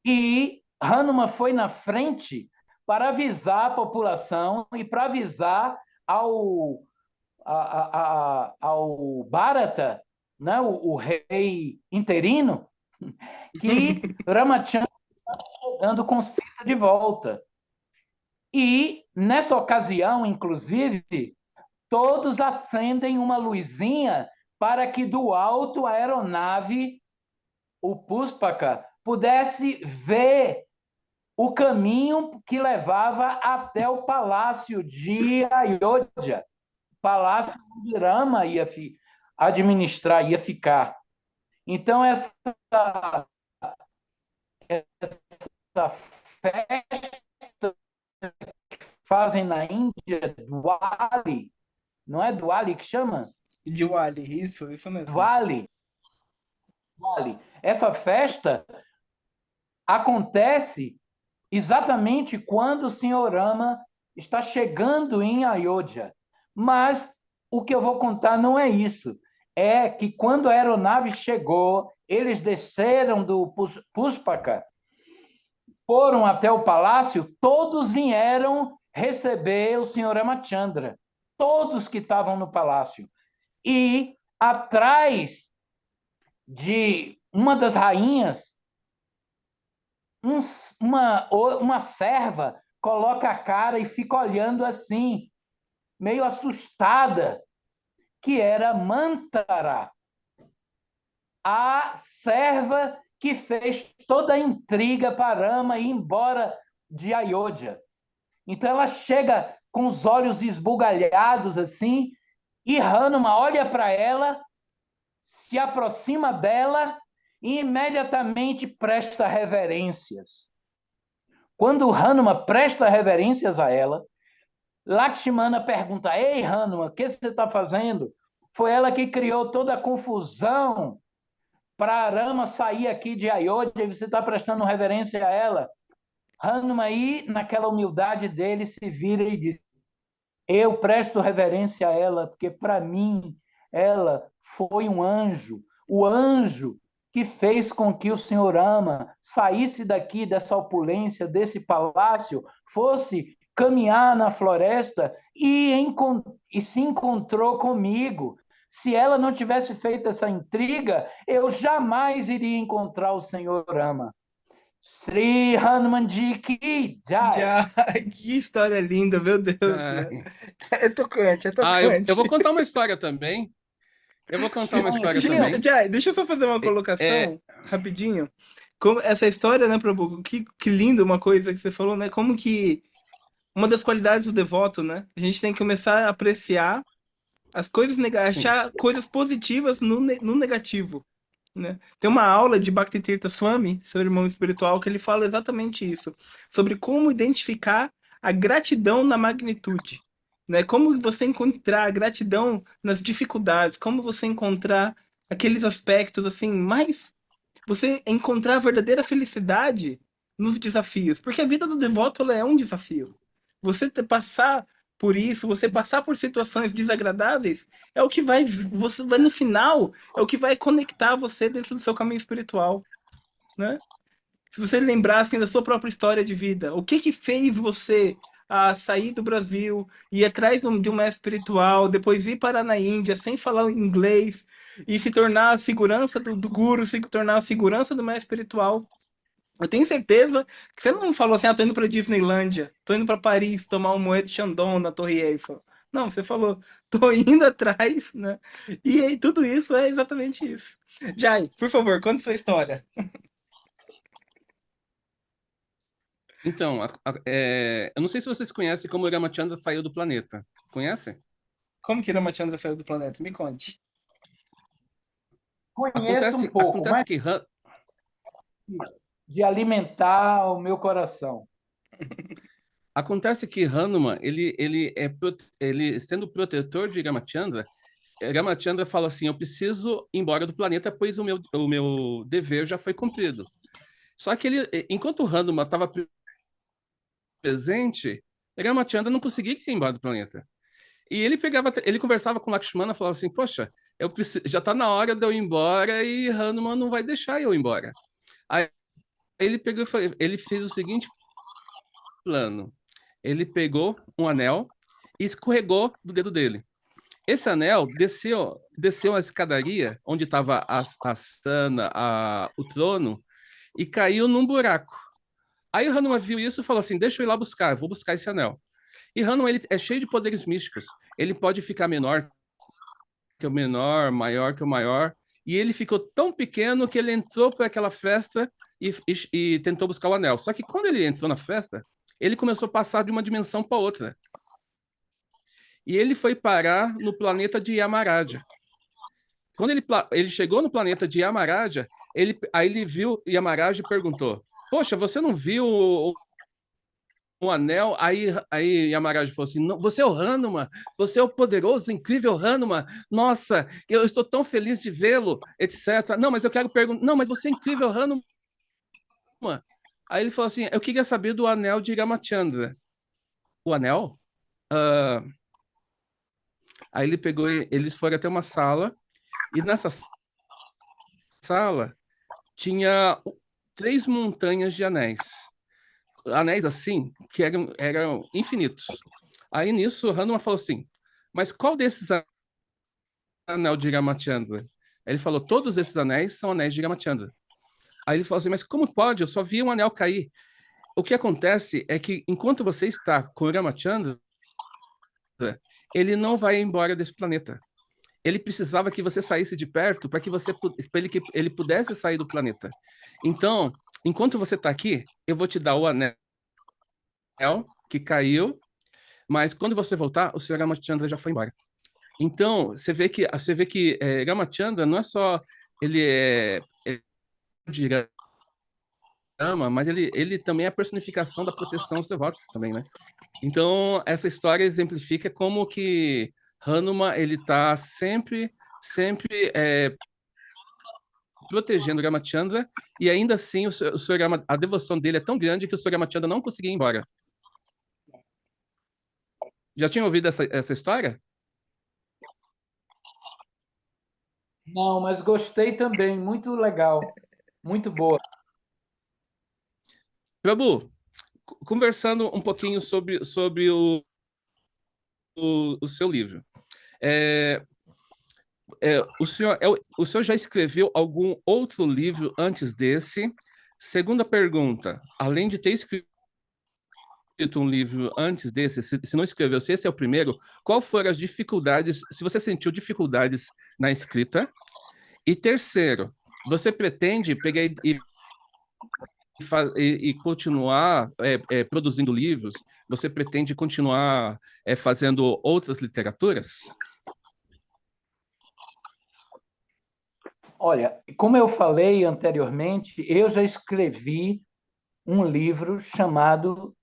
E Hanuman foi na frente para avisar a população e para avisar ao Bharata, né, o rei interino, que Ramachandra está chegando com Sita de volta. E, nessa ocasião, inclusive, todos acendem uma luzinha para que do alto a aeronave, o Puspaka, pudesse ver o caminho que levava até o palácio de Ayodhya, palácio onde Rama ia administrar, ia ficar. Então, essa festa que fazem na Índia, Diwali, não é Diwali que chama? Diwali, isso mesmo. Diwali. Diwali. Essa festa acontece exatamente quando o senhor Rama está chegando em Ayodhya. Mas o que eu vou contar não é isso. É que quando a aeronave chegou, eles desceram do Puspaka, foram até o palácio, todos vieram receber o senhor Ramachandra. Todos que estavam no palácio. E atrás de uma das rainhas, uma serva coloca a cara e fica olhando assim, meio assustada, que era Mantara, a serva que fez toda a intriga para Rama ir embora de Ayodhya. Então ela chega com os olhos esbugalhados assim, e Hanuman olha para ela, se aproxima dela e imediatamente presta reverências. Quando Hanuman presta reverências a ela, Lakshmana pergunta: Ei, Hanuman, o que você está fazendo? Foi ela que criou toda a confusão para Rama sair aqui de Ayodhya e você está prestando reverência a ela. Hanuman aí, naquela humildade dele, se vira e diz: Eu presto reverência a ela, porque para mim ela foi um anjo. O anjo que fez com que o senhor Rama saísse daqui, dessa opulência, desse palácio, fosse caminhar na floresta e se encontrou comigo. Se ela não tivesse feito essa intriga, eu jamais iria encontrar o senhor Rama. Sri Hanumanji ki Jai. Já, que história linda, meu Deus, né? Ai. É tocante, é Eu vou tocante. contar uma história também. Eu vou contar uma história também. Jai, deixa eu só fazer uma É, colocação rapidinho. Como essa história, né, Prabhu? Que lindo uma coisa que você falou, né? Como que uma das qualidades do devoto, né? A gente tem que começar a apreciar as coisas sim. achar coisas positivas no negativo, né? Tem uma aula de Bhaktitirtha Swami, seu irmão espiritual, que ele fala exatamente isso, sobre como identificar a gratidão na magnitude, né? Como você encontrar a gratidão nas dificuldades, como você encontrar aqueles aspectos assim mais você encontrar a verdadeira felicidade nos desafios, porque a vida do devoto ela é um desafio. Passar por isso, você passar por situações desagradáveis, é o que vai, você vai no final, é o que vai conectar você dentro do seu caminho espiritual, né? Se você lembrar assim da sua própria história de vida, o que que fez você sair do Brasil, ir atrás de um mestre espiritual, depois ir parar na Índia sem falar inglês e se tornar a segurança do guru, se tornar a segurança do mestre espiritual. Eu tenho certeza que você não falou assim, tô indo pra Disneylândia, tô indo pra Paris tomar um Moët Chandon na Torre Eiffel. Não, você falou, tô indo atrás, né? E aí, tudo isso é exatamente isso. Jai, por favor, conta sua história. Então, eu não sei se vocês conhecem como o Ramachandra saiu do planeta. Conhece? Como que Ramachandra saiu do planeta? Me conte. Conheço um pouco, Acontece mas que de alimentar o meu coração. Hanuman, ele sendo protetor de Ramachandra, Ramachandra fala assim: eu preciso ir embora do planeta, pois o meu dever já foi cumprido. Só que enquanto o Hanuman estava presente, Ramachandra não conseguia ir embora do planeta. E ele conversava com Lakshmana, falava assim: poxa, já está na hora de eu ir embora e Hanuman não vai deixar eu ir embora. Aí ele fez o seguinte plano: ele pegou um anel e escorregou do dedo dele. Esse anel desceu a escadaria onde estava a Sana, o trono, e caiu num buraco. Aí o Hanuman viu isso e falou assim: deixa eu ir lá buscar, eu vou buscar esse anel. E Hanuman ele é cheio de poderes místicos. Ele pode ficar menor que o menor, maior que o maior. E ele ficou tão pequeno que ele entrou para aquela festa e tentou buscar o anel. Só que quando ele entrou na festa, ele começou a passar de uma dimensão para outra. E ele foi parar no planeta de Yamaraja. Quando ele chegou no planeta de Yamaraja, aí ele viu Yamaraja e perguntou: poxa, você não viu um anel? Aí Yamaraja falou assim: não, você é o Hanuman, você é o poderoso, incrível Hanuman. Nossa, eu estou tão feliz de vê-lo, etc. Não, mas eu quero perguntar: não, mas você é incrível Hanuman. Aí ele falou assim: eu queria saber do anel de Ramachandra. O anel? Ah, aí ele pegou, eles foram até uma sala, e nessa sala tinha 3 montanhas de anéis. Anéis assim, que eram infinitos. Aí nisso, o Hanuman falou assim: mas qual desses anéis de Ramachandra? Ele falou: todos esses anéis são anéis de Ramachandra. Aí ele falou assim: mas como pode? Eu só vi um anel cair. O que acontece é que enquanto você está com o Ramachandra, ele não vai embora desse planeta. Ele precisava que você saísse de perto para que ele pudesse sair do planeta. Então, enquanto você está aqui, eu vou te dar o anel que caiu, mas quando você voltar, o senhor Ramachandra já foi embora. Então, você vê que Ramachandra não é só ele é de Rama, mas ele também é a personificação da proteção aos devotos também, né? Então, essa história exemplifica como que Hanuman, ele está sempre protegendo Ramachandra, e ainda assim a devoção dele é tão grande que o Sr. Ramachandra não conseguia ir embora. Já tinha ouvido essa história? Não, mas gostei também. Muito legal. Muito boa. Prabhu, conversando um pouquinho sobre o seu livro. É, o senhor já escreveu algum outro livro antes desse? Segunda pergunta, além de ter escrito um livro antes desse, se não escreveu, se esse é o primeiro, qual foram as dificuldades, se você sentiu dificuldades na escrita? E terceiro, você pretende pegar e continuar produzindo livros? Você pretende continuar fazendo outras literaturas? Olha, como eu falei anteriormente, eu já escrevi um livro chamado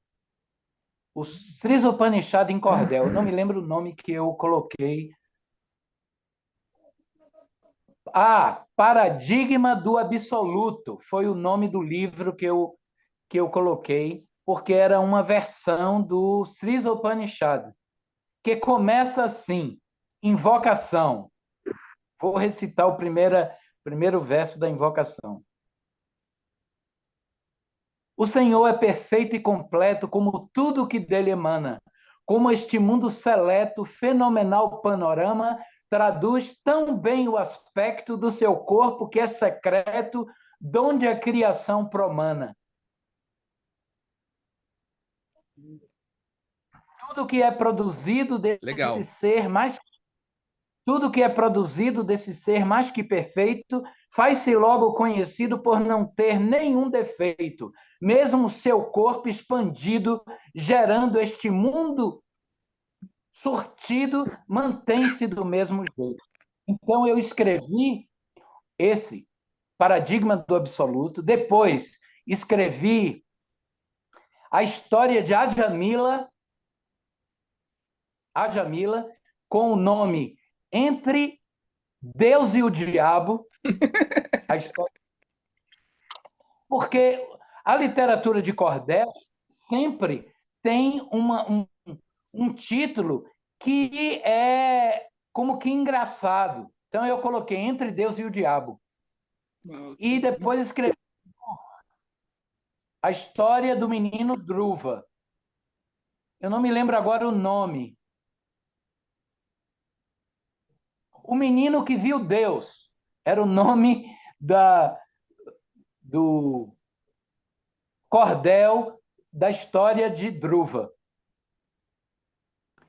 O Sri Upanishad em Cordel. Eu não me lembro o nome que eu coloquei. Ah, Paradigma do Absoluto foi o nome do livro que eu coloquei, porque era uma versão do Sri Upanishad, que começa assim: invocação. Vou recitar o primeiro verso da invocação. O Senhor é perfeito e completo como tudo que dele emana, como este mundo seleto, fenomenal panorama traduz tão bem o aspecto do seu corpo que é secreto, donde a criação promana. Tudo que é produzido desse Legal. ser mais Tudo que é produzido desse ser mais que perfeito faz-se logo conhecido por não ter nenhum defeito, mesmo seu corpo expandido, gerando este mundo surtido, mantém-se do mesmo jeito. Então eu escrevi esse paradigma do absoluto, depois escrevi a história de Ajamila com o nome Entre Deus e o Diabo, a história. Porque a literatura de cordel sempre tem um título que é como que engraçado. Então eu coloquei Entre Deus e o Diabo. E depois escrevi a história do menino Dhruva. Eu não me lembro agora o nome. O menino que viu Deus era o nome do cordel da história de Dhruva.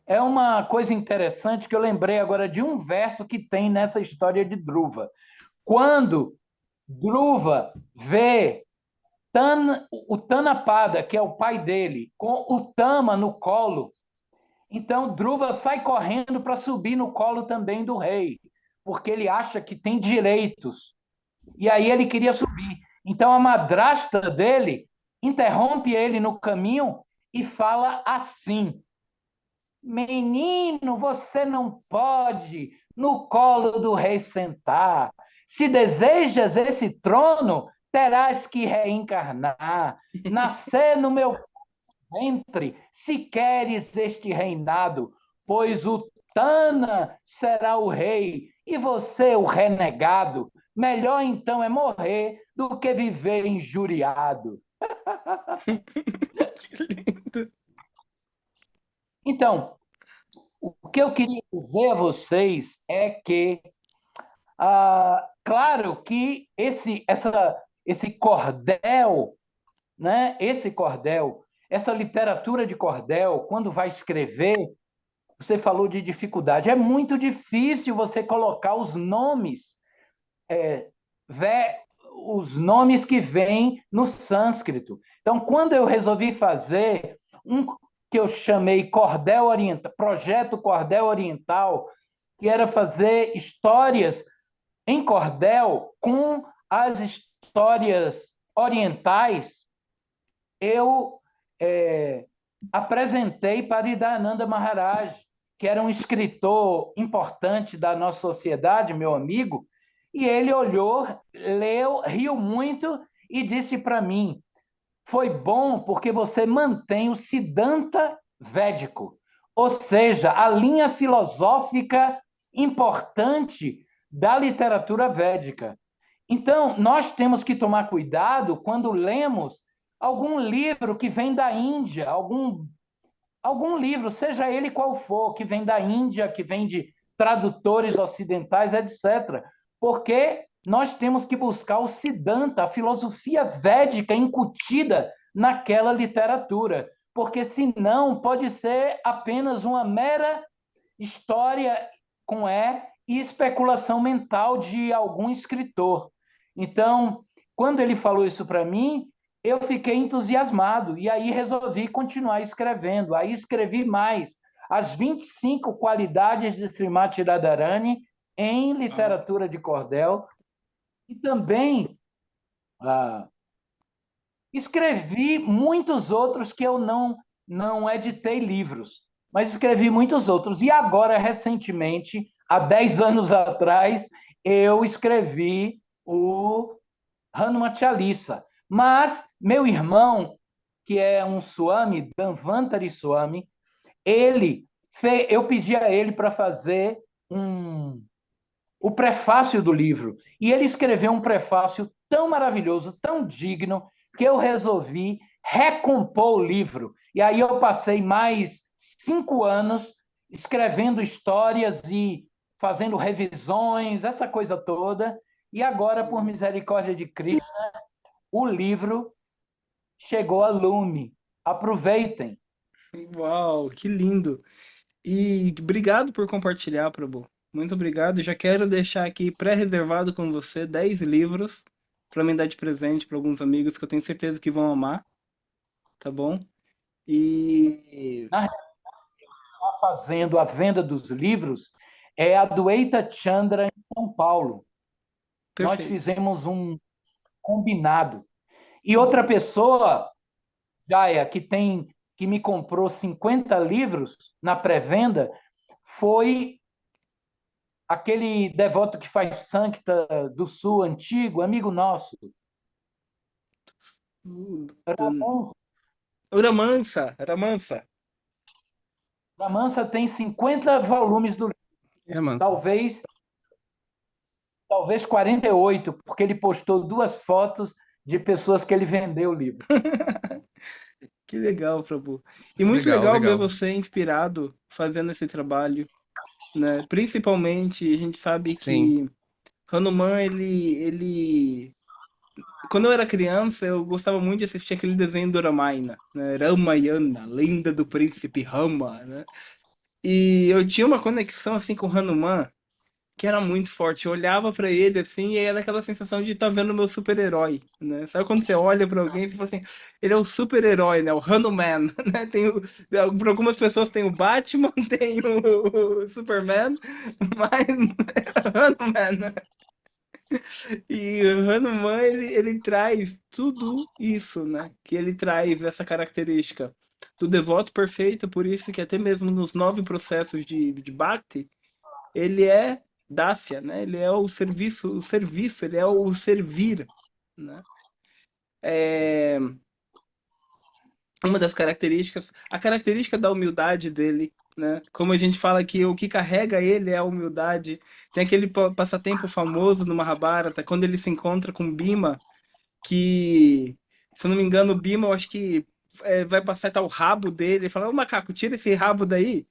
É uma coisa interessante que eu lembrei agora de um verso que tem nessa história de Dhruva. Quando Dhruva vê o Tanapada, que é o pai dele, com o Tama no colo, então Dhruva sai correndo para subir no colo também do rei, porque ele acha que tem direitos. E aí ele queria subir. Então a madrasta dele interrompe ele no caminho e fala assim: Menino, você não pode no colo do rei sentar. Se desejas esse trono, terás que reencarnar, nascer no meu ventre, se queres este reinado, pois o Tana será o rei e você o renegado. Melhor então é morrer do que viver injuriado. Que lindo. Então, o que eu queria dizer a vocês é que, claro que esse cordel, né? Esse cordel, essa literatura de cordel, quando vai escrever, você falou de dificuldade. É muito difícil você colocar é, os nomes que vêm no sânscrito. Então, quando eu resolvi fazer um que eu chamei Cordel Oriental, Projeto Cordel Oriental, que era fazer histórias em cordel com as histórias orientais, eu apresentei para Idananda Maharaj, que era um escritor importante da nossa sociedade, meu amigo, e ele olhou, leu, riu muito e disse para mim: foi bom porque você mantém o Siddhanta védico, ou seja, a linha filosófica importante da literatura védica. Então, nós temos que tomar cuidado quando lemos algum livro que vem da Índia, algum livro, seja ele qual for, que vem da Índia, que vem de tradutores ocidentais, etc. Porque nós temos que buscar o Siddhanta, a filosofia védica incutida naquela literatura. Porque senão pode ser apenas uma mera história com e especulação mental de algum escritor. Então, quando ele falou isso para mim, eu fiquei entusiasmado e aí resolvi continuar escrevendo. Aí escrevi mais as 25 qualidades de Srimati Radharani em Uau. literatura de cordel e também ah, escrevi muitos outros que eu não editei livros, mas escrevi muitos outros. E agora, recentemente, há 10 anos atrás, eu escrevi o Hanuman Chalisa. Mas meu irmão, que é um Swami, Dhanvantari Swami, eu pedi a ele para fazer o prefácio do livro. E ele escreveu um prefácio tão maravilhoso, tão digno, que eu resolvi recompor o livro. E aí eu passei mais 5 anos escrevendo histórias e fazendo revisões, essa coisa toda. E agora, por misericórdia de Cristo, o livro chegou a lume. Aproveitem. Uau, que lindo. E obrigado por compartilhar, Prabhu. Muito obrigado. Já quero deixar aqui pré-reservado com você 10 livros para me dar de presente para alguns amigos que eu tenho certeza que vão amar, tá bom? E Na fazendo a venda dos livros é a do Eita Chandra em São Paulo. Nós perfeito. fizemos um combinado. E Que outra bom. pessoa, Jaya, que me comprou 50 livros na pré-venda, foi aquele devoto que faz Sancta do Sul antigo, amigo nosso. Dan- Uramansa, Ramansa. Ramansa tem 50 volumes do livro, É, mansa. talvez, talvez 48, porque ele postou 2 fotos de pessoas que ele vendeu o livro. Que legal, Prabhu. E muito Legal, legal ver legal. você inspirado fazendo esse trabalho, né? Principalmente, a gente sabe Sim. que Hanuman, ele... Quando eu era criança, eu gostava muito de assistir aquele desenho do Ramayana, né? Ramayana, lenda do príncipe Rama, né? E eu tinha uma conexão, assim, com Hanuman, que era muito forte. Eu olhava pra ele assim e era aquela sensação de estar vendo o meu super-herói, né? Sabe quando você olha pra alguém e fala assim, ele é o super-herói, né? O Hanuman, né? Para algumas pessoas tem o Batman, tem o Superman, mas é o Hanuman, né? E o Hanuman, ele traz tudo isso, né? Que ele traz essa característica do devoto perfeito, por isso que até mesmo nos 9 processos de Bhakti, ele é dácia, né? Ele é o serviço, ele é o servir, né? É uma das características, a característica da humildade dele, né? Como a gente fala que o que carrega ele é a humildade. Tem aquele passatempo famoso no Mahabharata, quando ele se encontra com Bhima, que, se eu não me engano, o Bhima, eu acho que vai passar tal rabo dele, e fala, ô macaco, tira esse rabo daí.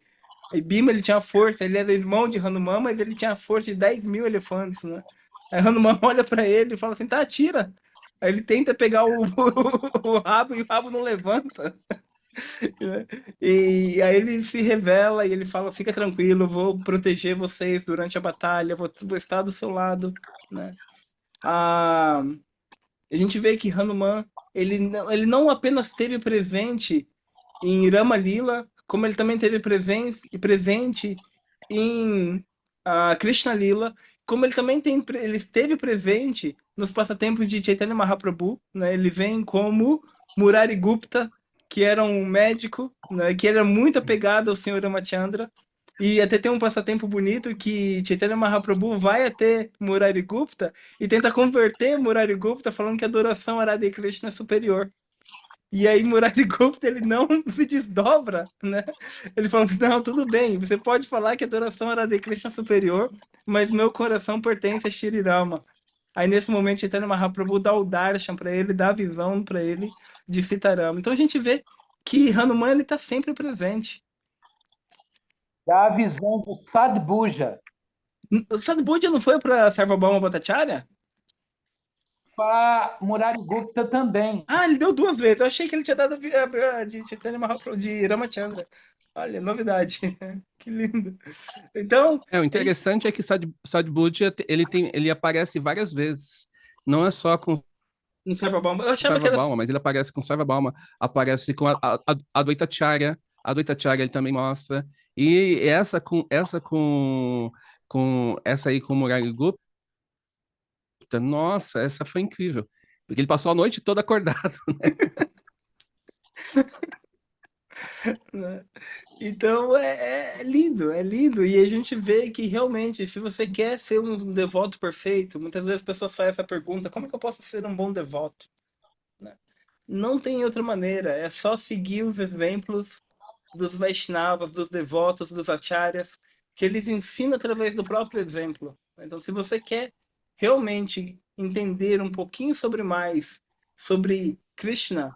E Bima, ele tinha força, ele era irmão de Hanuman, mas ele tinha força de 10.000 elefantes, né? Aí Hanuman olha pra ele e fala assim, tá, tira. Aí ele tenta pegar o rabo e o rabo não levanta, né? E aí ele se revela e ele fala, fica tranquilo, eu vou proteger vocês durante a batalha, vou estar do seu lado, né? A, a gente vê que Hanuman, ele não apenas teve presente em Rama Lila, como ele também teve presente em Krishna Lila, como ele também ele esteve presente nos passatempos de Chaitanya Mahaprabhu, né? Ele vem como Murari Gupta, que era um médico, né? Que era muito apegado ao Senhor Ramachandra, e até tem um passatempo bonito que Chaitanya Mahaprabhu vai até Murari Gupta e tenta converter Murari Gupta falando que a adoração a Radha Krishna é superior. E aí Murari Gupta, ele não se desdobra, né? Ele fala, não, tudo bem, você pode falar que a adoração era de Krishna superior, mas meu coração pertence a Shri Rama. Aí nesse momento Chaitanya Mahaprabhu dá o darshan para ele, dá a visão para ele de Sitarama. Então a gente vê que Hanuman ele está sempre presente. Dá a visão do Sadbuja. O Sadbuja não foi para Sarvabhauma Bhattacharya? Para Murari Gupta também. Ah, ele deu duas vezes. Eu achei que ele tinha dado a de Chaitanya Mahaprabhu, de Ramachandra. Olha, novidade. Que lindo. Então, O interessante é que Sadbuja, ele aparece várias vezes. Não é só com no Sarvabhauma, eu achava que era. Sarvabhauma, mas ele aparece com Sarvabhauma, aparece com Advaitacharya. Advaitacharya ele também mostra. E com essa aí com o Murari Gupta, nossa, essa foi incrível. Porque ele passou a noite toda acordado. Né? Então é lindo, é lindo. E a gente vê que realmente, se você quer ser um devoto perfeito, muitas vezes as pessoas fazem essa pergunta: como é que eu posso ser um bom devoto? Né? Não tem outra maneira, é só seguir os exemplos dos Vaishnavas, dos devotos, dos acharyas, que eles ensinam através do próprio exemplo. Então, se você quer realmente entender um pouquinho sobre mais sobre Krishna,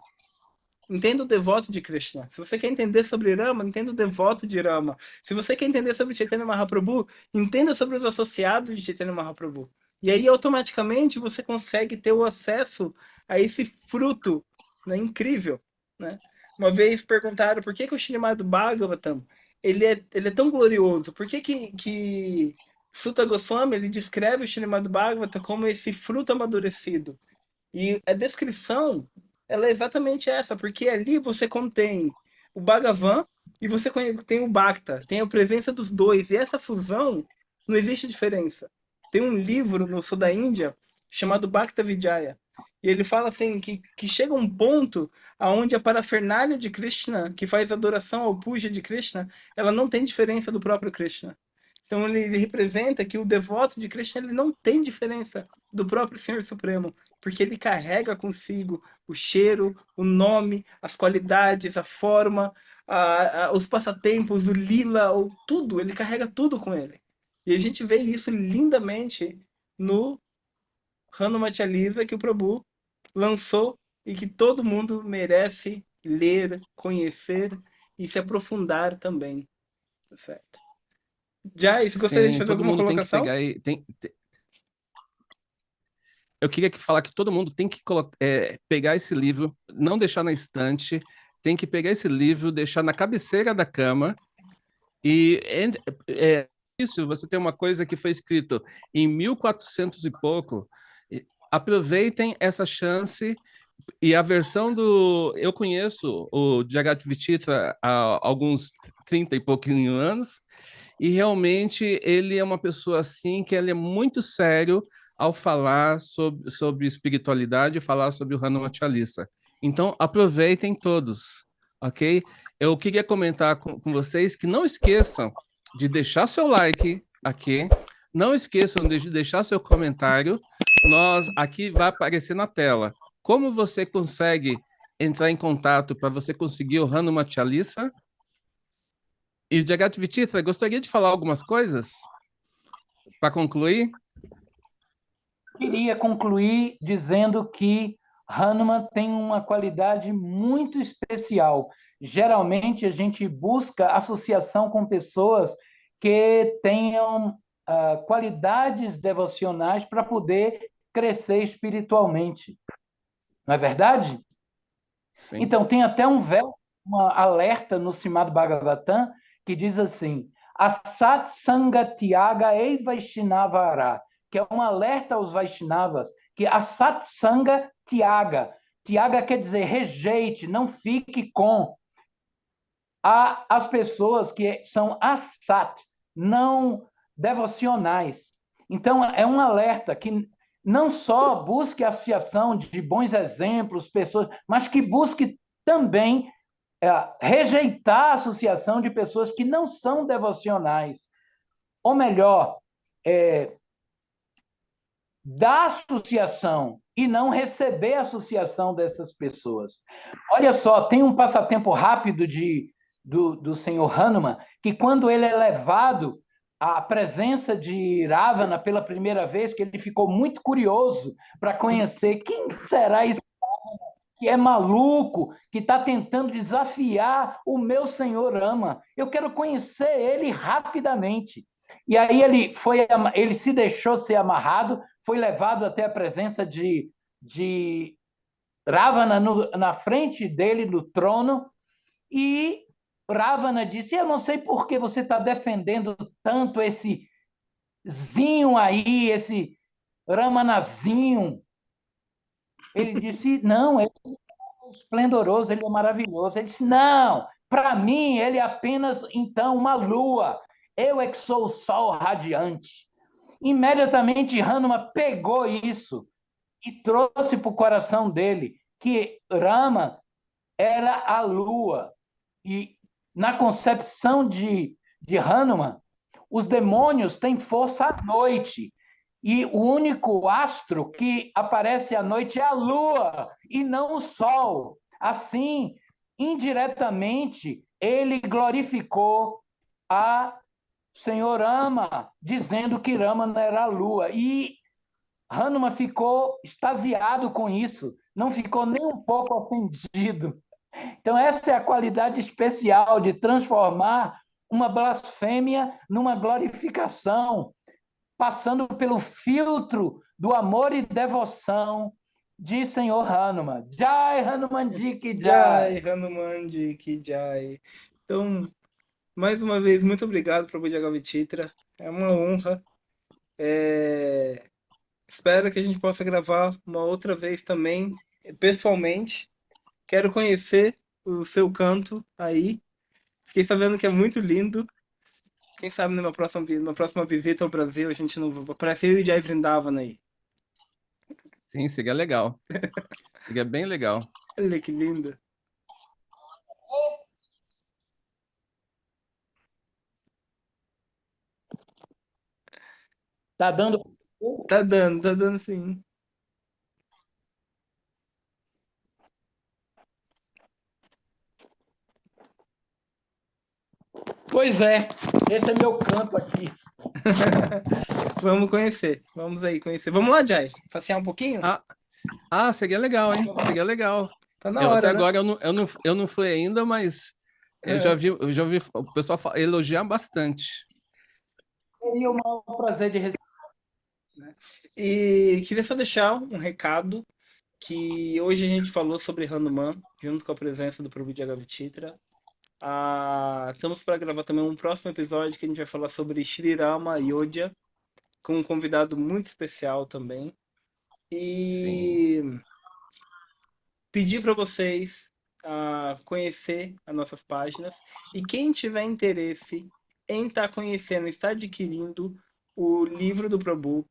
entenda o devoto de Krishna. Se você quer entender sobre Rama, entenda o devoto de Rama. Se você quer entender sobre Chaitanya Mahaprabhu, entenda sobre os associados de Chaitanya Mahaprabhu. E aí, automaticamente, você consegue ter o acesso a esse fruto, né, incrível. Né? Uma vez perguntaram por que o Srimad Bhagavatam ele é tão glorioso. Por que Sutta Goswami ele descreve o Srimad Bhagavatam como esse fruto amadurecido? E a descrição, ela é exatamente essa, porque ali você contém o Bhagavan e você tem o Bhakta, tem a presença dos dois, e essa fusão não existe diferença. Tem um livro no sul da Índia chamado Bhakta Vijaya, e ele fala assim que chega um ponto aonde a parafernália de Krishna, que faz adoração ao puja de Krishna, ela não tem diferença do próprio Krishna. Então ele representa que o devoto de Krishna ele não tem diferença do próprio Senhor Supremo, porque ele carrega consigo o cheiro, o nome, as qualidades, a forma, os passatempos, o lila, tudo, ele carrega tudo com ele. E a gente vê isso lindamente no Hanuman Chalisa que o Prabhu lançou e que todo mundo merece ler, conhecer e se aprofundar também. Tá certo? Jai, você gostaria de Sim, fazer todo alguma mundo tem que colocação? pegar e eu queria falar que todo mundo tem que pegar esse livro, não deixar na estante, tem que pegar esse livro, deixar na cabeceira da cama e isso, você tem uma coisa que foi escrito em 1400 e pouco. Aproveitem essa chance e a versão do... Eu conheço o Jagat Vichitra há alguns 30 e pouquinho anos, e realmente ele é uma pessoa assim que ele é muito sério ao falar sobre espiritualidade e falar sobre o Hanuman Chalisa. Então, aproveitem todos, ok? Eu queria comentar com vocês que não esqueçam de deixar seu like aqui, não esqueçam de deixar seu comentário. Nós aqui vai aparecer na tela. Como você consegue entrar em contato para você conseguir o Hanuman Chalisa? E o Jagat Vichitra, gostaria de falar algumas coisas para concluir? Queria concluir dizendo que Hanuman tem uma qualidade muito especial. Geralmente, a gente busca associação com pessoas que tenham qualidades devocionais para poder crescer espiritualmente. Não é verdade? Sim. Então, tem até um verso, uma alerta no Srimad Bhagavatam, que diz assim: Asat Sanga Tyaga Ei Vaishnavara, que é um alerta aos Vaishnavas, que Asat Sanga Tyaga. Tyaga quer dizer rejeite, não fique com. Há as pessoas que são asat, não devocionais. Então, é um alerta que não só busque a associação de bons exemplos, pessoas, mas que busque também rejeitar a associação de pessoas que não são devocionais. Ou melhor, da associação e não receber a associação dessas pessoas. Olha só, tem um passatempo rápido do senhor Hanuman, que quando ele é levado à presença de Ravana pela primeira vez, que ele ficou muito curioso para conhecer quem será esse que é maluco, que está tentando desafiar o meu senhor Rama. Eu quero conhecer ele rapidamente. E aí ele se deixou ser amarrado, foi levado até a presença de Ravana na frente dele no trono, e Ravana disse: Eu não sei por que você está defendendo tanto esse zinho aí, esse Ramanazinho. Ele disse: Não, ele é esplendoroso, ele é maravilhoso. Ele disse: Não, para mim ele é apenas então uma lua. Eu é que sou o sol radiante. Imediatamente Hanuman pegou isso e trouxe para o coração dele que Rama era a lua. E na concepção de Hanuman, os demônios têm força à noite. E o único astro que aparece à noite é a lua e não o sol. Assim, indiretamente, ele glorificou a Senhor Rama, dizendo que Rama não era a lua. E Hanuman ficou extasiado com isso, não ficou nem um pouco ofendido. Então, essa é a qualidade especial de transformar uma blasfêmia numa glorificação, passando pelo filtro do amor e devoção de Senhor Hanuman. Jai Hanuman Ji Ki Jai, Jai. Hanuman Ji Ki Jai. Então, mais uma vez, muito obrigado, Prabhu Jagavititra. É uma honra. É, espero que a gente possa gravar uma outra vez também, pessoalmente. Quero conhecer o seu canto aí. Fiquei sabendo que é muito lindo. Quem sabe numa próxima visita ao Brasil a gente não aparece eu e Jai Vrindavana aí. Sim, seria legal. Seria bem legal. Olha que lindo. Tá dando. Tá dando sim. Pois é, esse é meu canto aqui. Vamos conhecer. Vamos aí conhecer. Vamos lá, Jai. Passear um pouquinho? Seria legal, hein? Seria legal. Tá na Eu até hora, né? agora eu não fui ainda, mas eu já vi o pessoal elogiar bastante. Seria o maior prazer de receber. E queria só deixar um recado que hoje a gente falou sobre Hanuman, junto com a presença do Prabhu Jagavititra. Estamos para gravar também um próximo episódio que a gente vai falar sobre Shri Rama Ayodhya, com um convidado muito especial também. Sim. E pedir para vocês conhecer as nossas páginas. E quem tiver interesse em estar conhecendo, estar adquirindo o livro do Prabhu,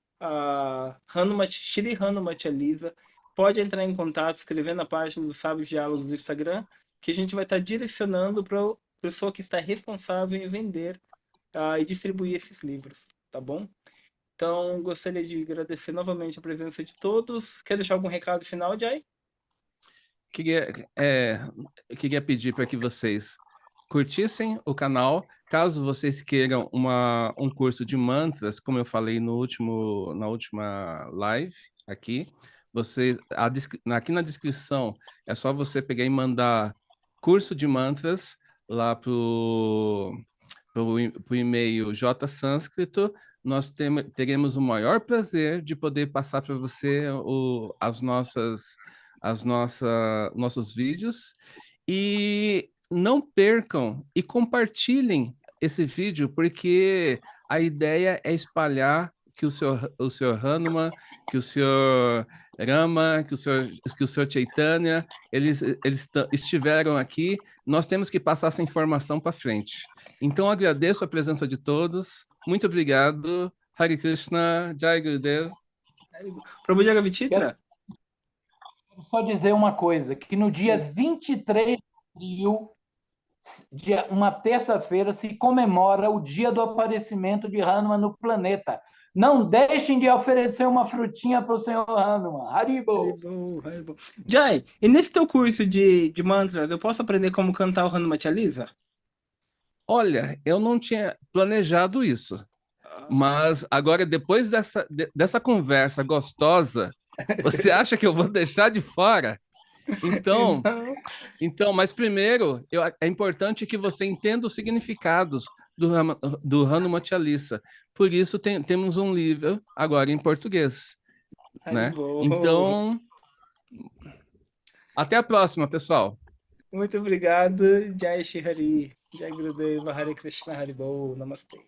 Shri Hanumat Alisa, pode entrar em contato, escrever na página dos Sábios Diálogos do Instagram, que a gente vai estar direcionando para a pessoa que está responsável em vender e distribuir esses livros, tá bom? Então, gostaria de agradecer novamente a presença de todos. Quer deixar algum recado final, Jai? Queria, é, queria pedir para que vocês curtissem o canal. Caso vocês queiram um curso de mantras, como eu falei na última live aqui, aqui na descrição é só você pegar e mandar curso de mantras lá pro e-mail jsanscrito. Nós teremos o maior prazer de poder passar para você nossos vídeos. E não percam e compartilhem esse vídeo, porque a ideia é espalhar que o senhor Hanuman, que o senhor Rama, que o senhor Chaitanya, eles estiveram aqui. Nós temos que passar essa informação para frente. Então, agradeço a presença de todos. Muito obrigado. Hare Krishna, Jai Gurudev. Prabhu Quero Jagavititra? só dizer uma coisa, que no dia Sim. 23 de abril, uma terça-feira, se comemora o dia do aparecimento de Hanuman no planeta. Não deixem de oferecer uma frutinha para o Senhor Hanuman. Haribo! Haribo, Haribo. Jai, e nesse teu curso de mantras, eu posso aprender como cantar o Hanuman Chalisa? Olha, eu não tinha planejado isso, mas agora, depois dessa conversa gostosa, você acha que eu vou deixar de fora? Então, Então, mas primeiro, é importante que você entenda os significados do Hanuman Chalisa. Por isso, temos um livro agora em português, né? Haribo. Então, até a próxima, pessoal. Muito obrigado. Jai Shri Hari. Jai Gurudeva Hare Krishna Haribo. Namastê.